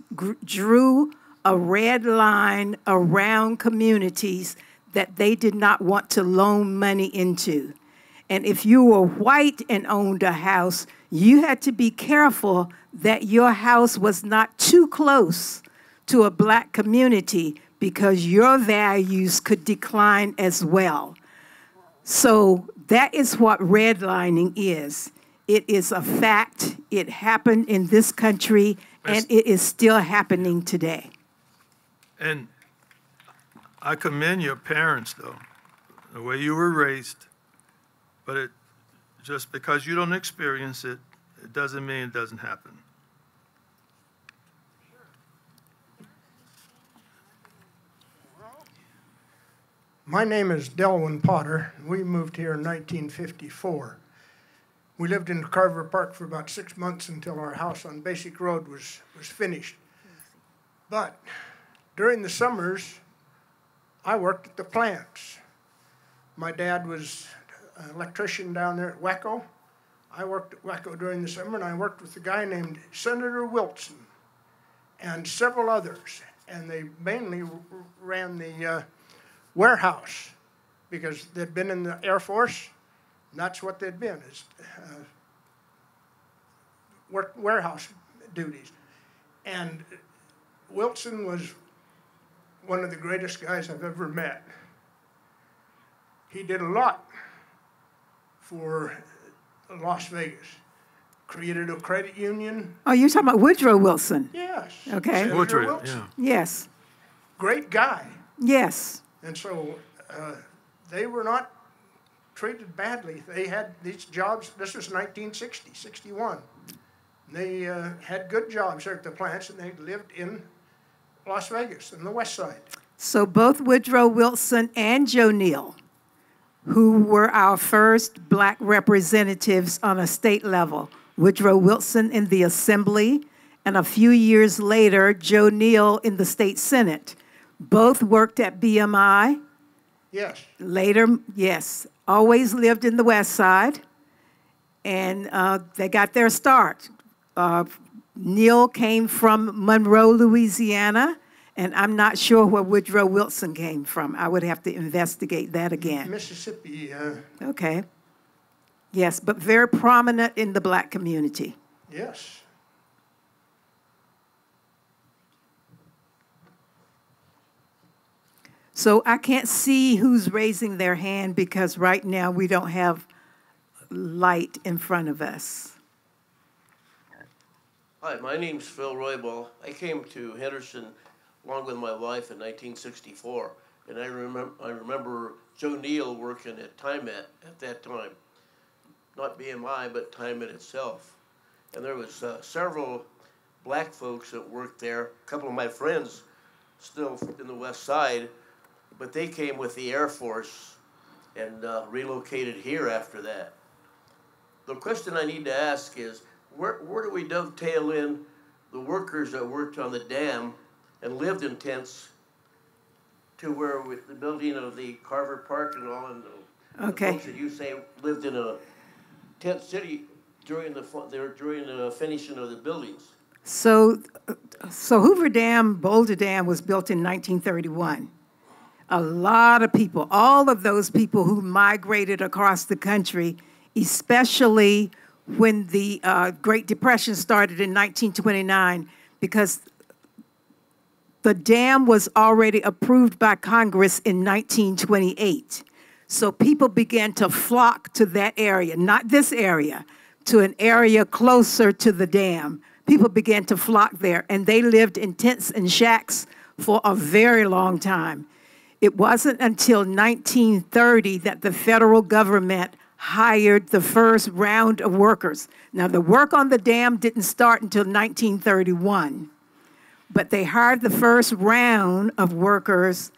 drew a red line around communities that they did not want to loan money into. And if you were white and owned a house, you had to be careful that your house was not too close to a black community because your values could decline as well. So that is what redlining is. It is a fact. It happened in this country, and it is still happening today. And I commend your parents, though, the way you were raised. But just because you don't experience it, it doesn't mean it doesn't happen. My name is Delwyn Potter. We moved here in 1954. We lived in Carver Park for about 6 months until our house on Basic Road was finished. But during the summers, I worked at the plants. My dad was an electrician down there at WACO. I worked at WACO during the summer, and I worked with a guy named Senator Wilson and several others. And they mainly ran the warehouse because they'd been in the Air Force, and that's what they'd been, is warehouse duties. And Wilson was one of the greatest guys I've ever met. He did a lot for Las Vegas. Created a credit union. Oh, you're talking about Woodrow Wilson? Yes. Okay. Senator Woodrow, Wilson. yeah. Yes. Great guy. Yes. And so they were not treated badly. They had these jobs. This was 1960, 61. They had good jobs there at the plants, and they lived in Las Vegas, in the west side. So both Woodrow Wilson and Joe Neal, who were our first black representatives on a state level, Woodrow Wilson in the Assembly and a few years later, Joe Neal in the state Senate. Both worked at BMI. Yes. Later, yes, always lived in the West Side, and they got their start. Neal came from Monroe, Louisiana, and I'm not sure where Woodrow Wilson came from. I would have to investigate that again. Mississippi. Okay. Yes, but very prominent in the black community. Yes. So I can't see who's raising their hand because right now we don't have light in front of us. Hi, my name's Phil Roybal. I came to Henderson along with my wife in 1964, and I remember Joe Neal working at TIMET at that time. Not BMI, but TIMET itself. And there was several black folks that worked there. A couple of my friends still in the West Side, but they came with the Air Force and relocated here after that. The question I need to ask is, where do we dovetail in the workers that worked on the dam and lived in tents to where with the building of the Carver Park and all, and the folks that you say lived in a tent city during the finishing of the buildings? So Hoover Dam, Boulder Dam was built in 1931. A lot of people, all of those people who migrated across the country, especially when the Great Depression started in 1929, because the dam was already approved by Congress in 1928. So people began to flock to that area, not this area, to an area closer to the dam. People began to flock there, and they lived in tents and shacks for a very long time. It wasn't until 1930 that the federal government hired the first round of workers. Now, the work on the dam didn't start until 1931, but they hired the first round of workers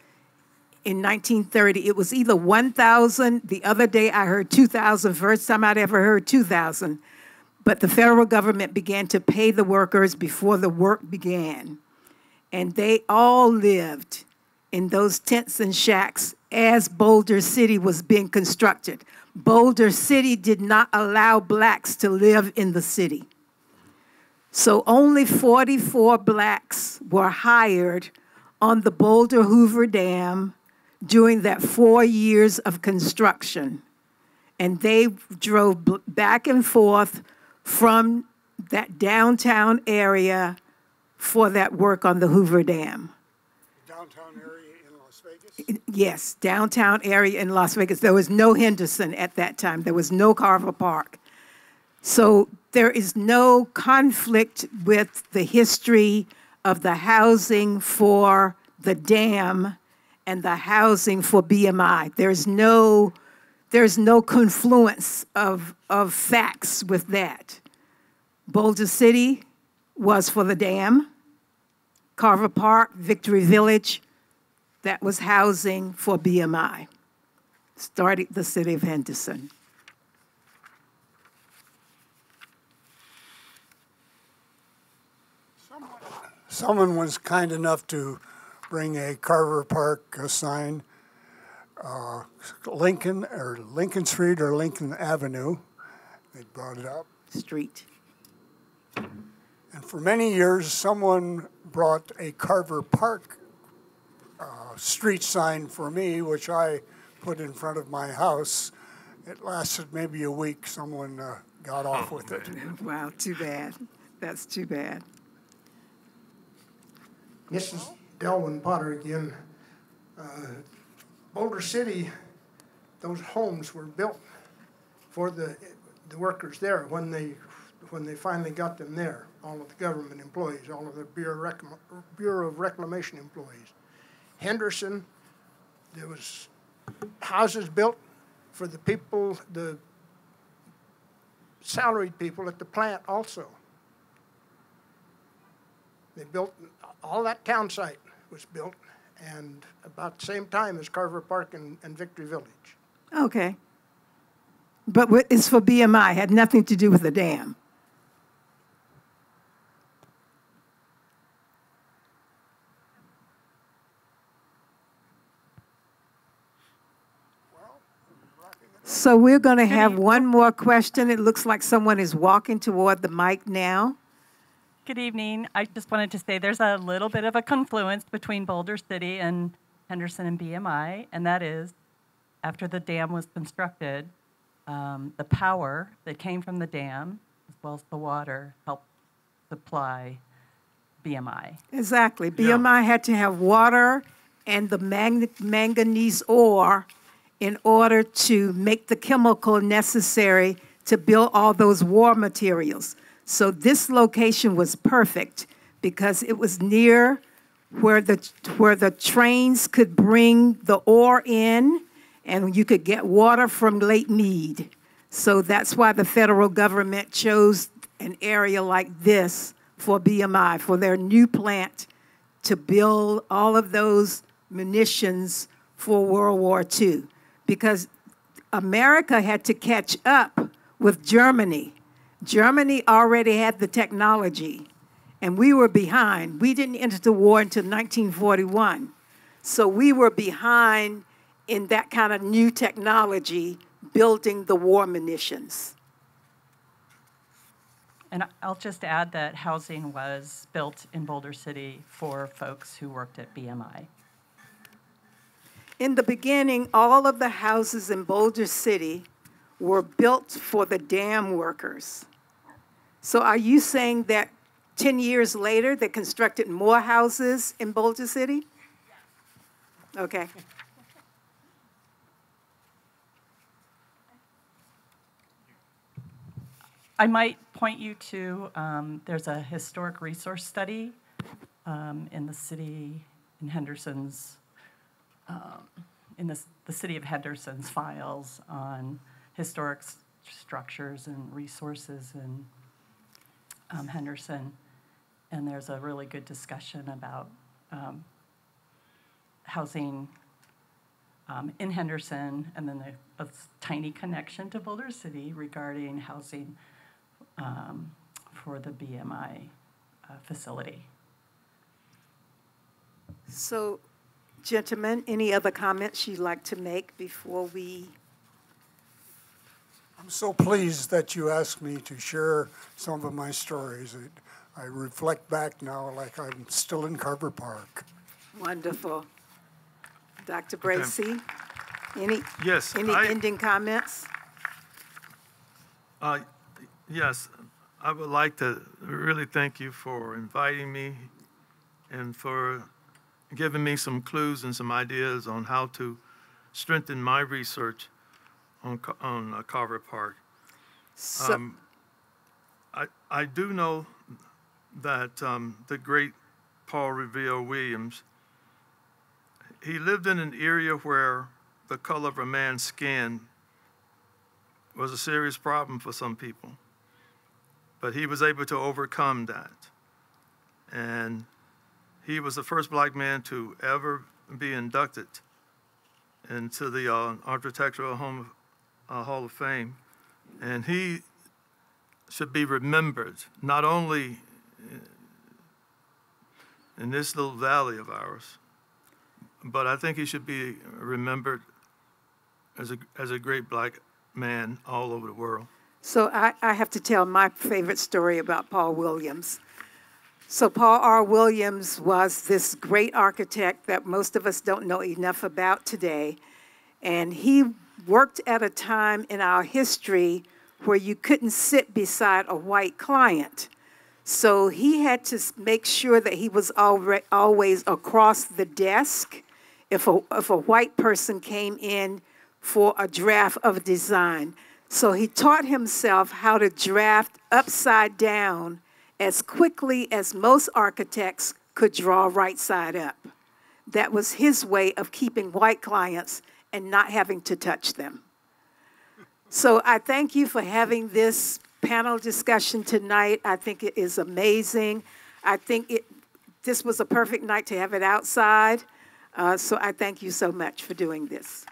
in 1930. It was either 1,000. The other day I heard 2,000, first time I'd ever heard 2,000. But the federal government began to pay the workers before the work began. And they all lived in those tents and shacks as Boulder City was being constructed. Boulder City did not allow blacks to live in the city. So only 44 blacks were hired on the Boulder Hoover Dam during that 4 years of construction. And they drove back and forth from that downtown area for that work on the Hoover Dam. Downtown area in Las Vegas? Yes, downtown area in Las Vegas. There was no Henderson at that time. There was no Carver Park. So there is no conflict with the history of the housing for the dam and the housing for BMI. There's no confluence of facts with that. Boulder City was for the dam. Carver Park, Victory Village, that was housing for BMI. Started the city of Henderson. Someone was kind enough to bring a Carver Park sign, Lincoln Street or Lincoln Avenue. They brought it up. Street. And for many years, someone brought a Carver Park street sign for me, which I put in front of my house. It lasted maybe a week. Someone got off with it. Wow, too bad. That's too bad. This is Delwyn Potter again. Boulder City, those homes were built for the workers there when they finally got them there. All of the government employees, all of the Bureau of Reclamation employees. Henderson, there was houses built for the people, the salaried people at the plant also. They built, all that town site was built, and about the same time as Carver Park and Victory Village. Okay. But it's for BMI, had nothing to do with the dam. So we're going to have one more question. It looks like someone is walking toward the mic now. Good evening. I just wanted to say there's a little bit of a confluence between Boulder City and Henderson and BMI, and that is after the dam was constructed, the power that came from the dam, as well as the water, helped supply BMI. Exactly. BMI had to have water and the manganese ore in order to make the chemical necessary to build all those war materials. So this location was perfect because it was near where the trains could bring the ore in, and you could get water from Lake Mead. So that's why the federal government chose an area like this for BMI, for their new plant to build all of those munitions for World War II. Because America had to catch up with Germany. Germany already had the technology, and we were behind. We didn't enter the war until 1941. So we were behind in that kind of new technology, building the war munitions. And I'll just add that housing was built in Boulder City for folks who worked at BMI. In the beginning, all of the houses in Boulder City were built for the dam workers. So are you saying that 10 years later, they constructed more houses in Boulder City? Okay. I might point you to, there's a historic resource study in the city, in Henderson's, in the city of Henderson's files on historic structures and resources in Henderson. And there's a really good discussion about housing in Henderson, and then a tiny connection to Boulder City regarding housing for the BMI facility. So, gentlemen, any other comments you'd like to make before we? I'm so pleased that you asked me to share some of my stories. I reflect back now like I'm still in Carver Park. Wonderful. Dr. Bracey, any Yes, ending comments? Yes, I would like to really thank you for inviting me and for giving me some clues and some ideas on how to strengthen my research on Carver Park. So, I do know that the great Paul Revere Williams, he lived in an area where the color of a man's skin was a serious problem for some people. But he was able to overcome that. And he was the first black man to ever be inducted into the Architectural Hall of Fame. And he should be remembered, not only in this little valley of ours, but I think he should be remembered as a great black man all over the world. So I have to tell my favorite story about Paul Williams. So Paul R. Williams was this great architect that most of us don't know enough about today. And he worked at a time in our history where you couldn't sit beside a white client. So he had to make sure that he was always across the desk if a white person came in for a draft of design. So he taught himself how to draft upside down as quickly as most architects could draw right side up. That was his way of keeping white clients and not having to touch them. So I thank you for having this panel discussion tonight. I think it is amazing. I think this was a perfect night to have it outside. So I thank you so much for doing this.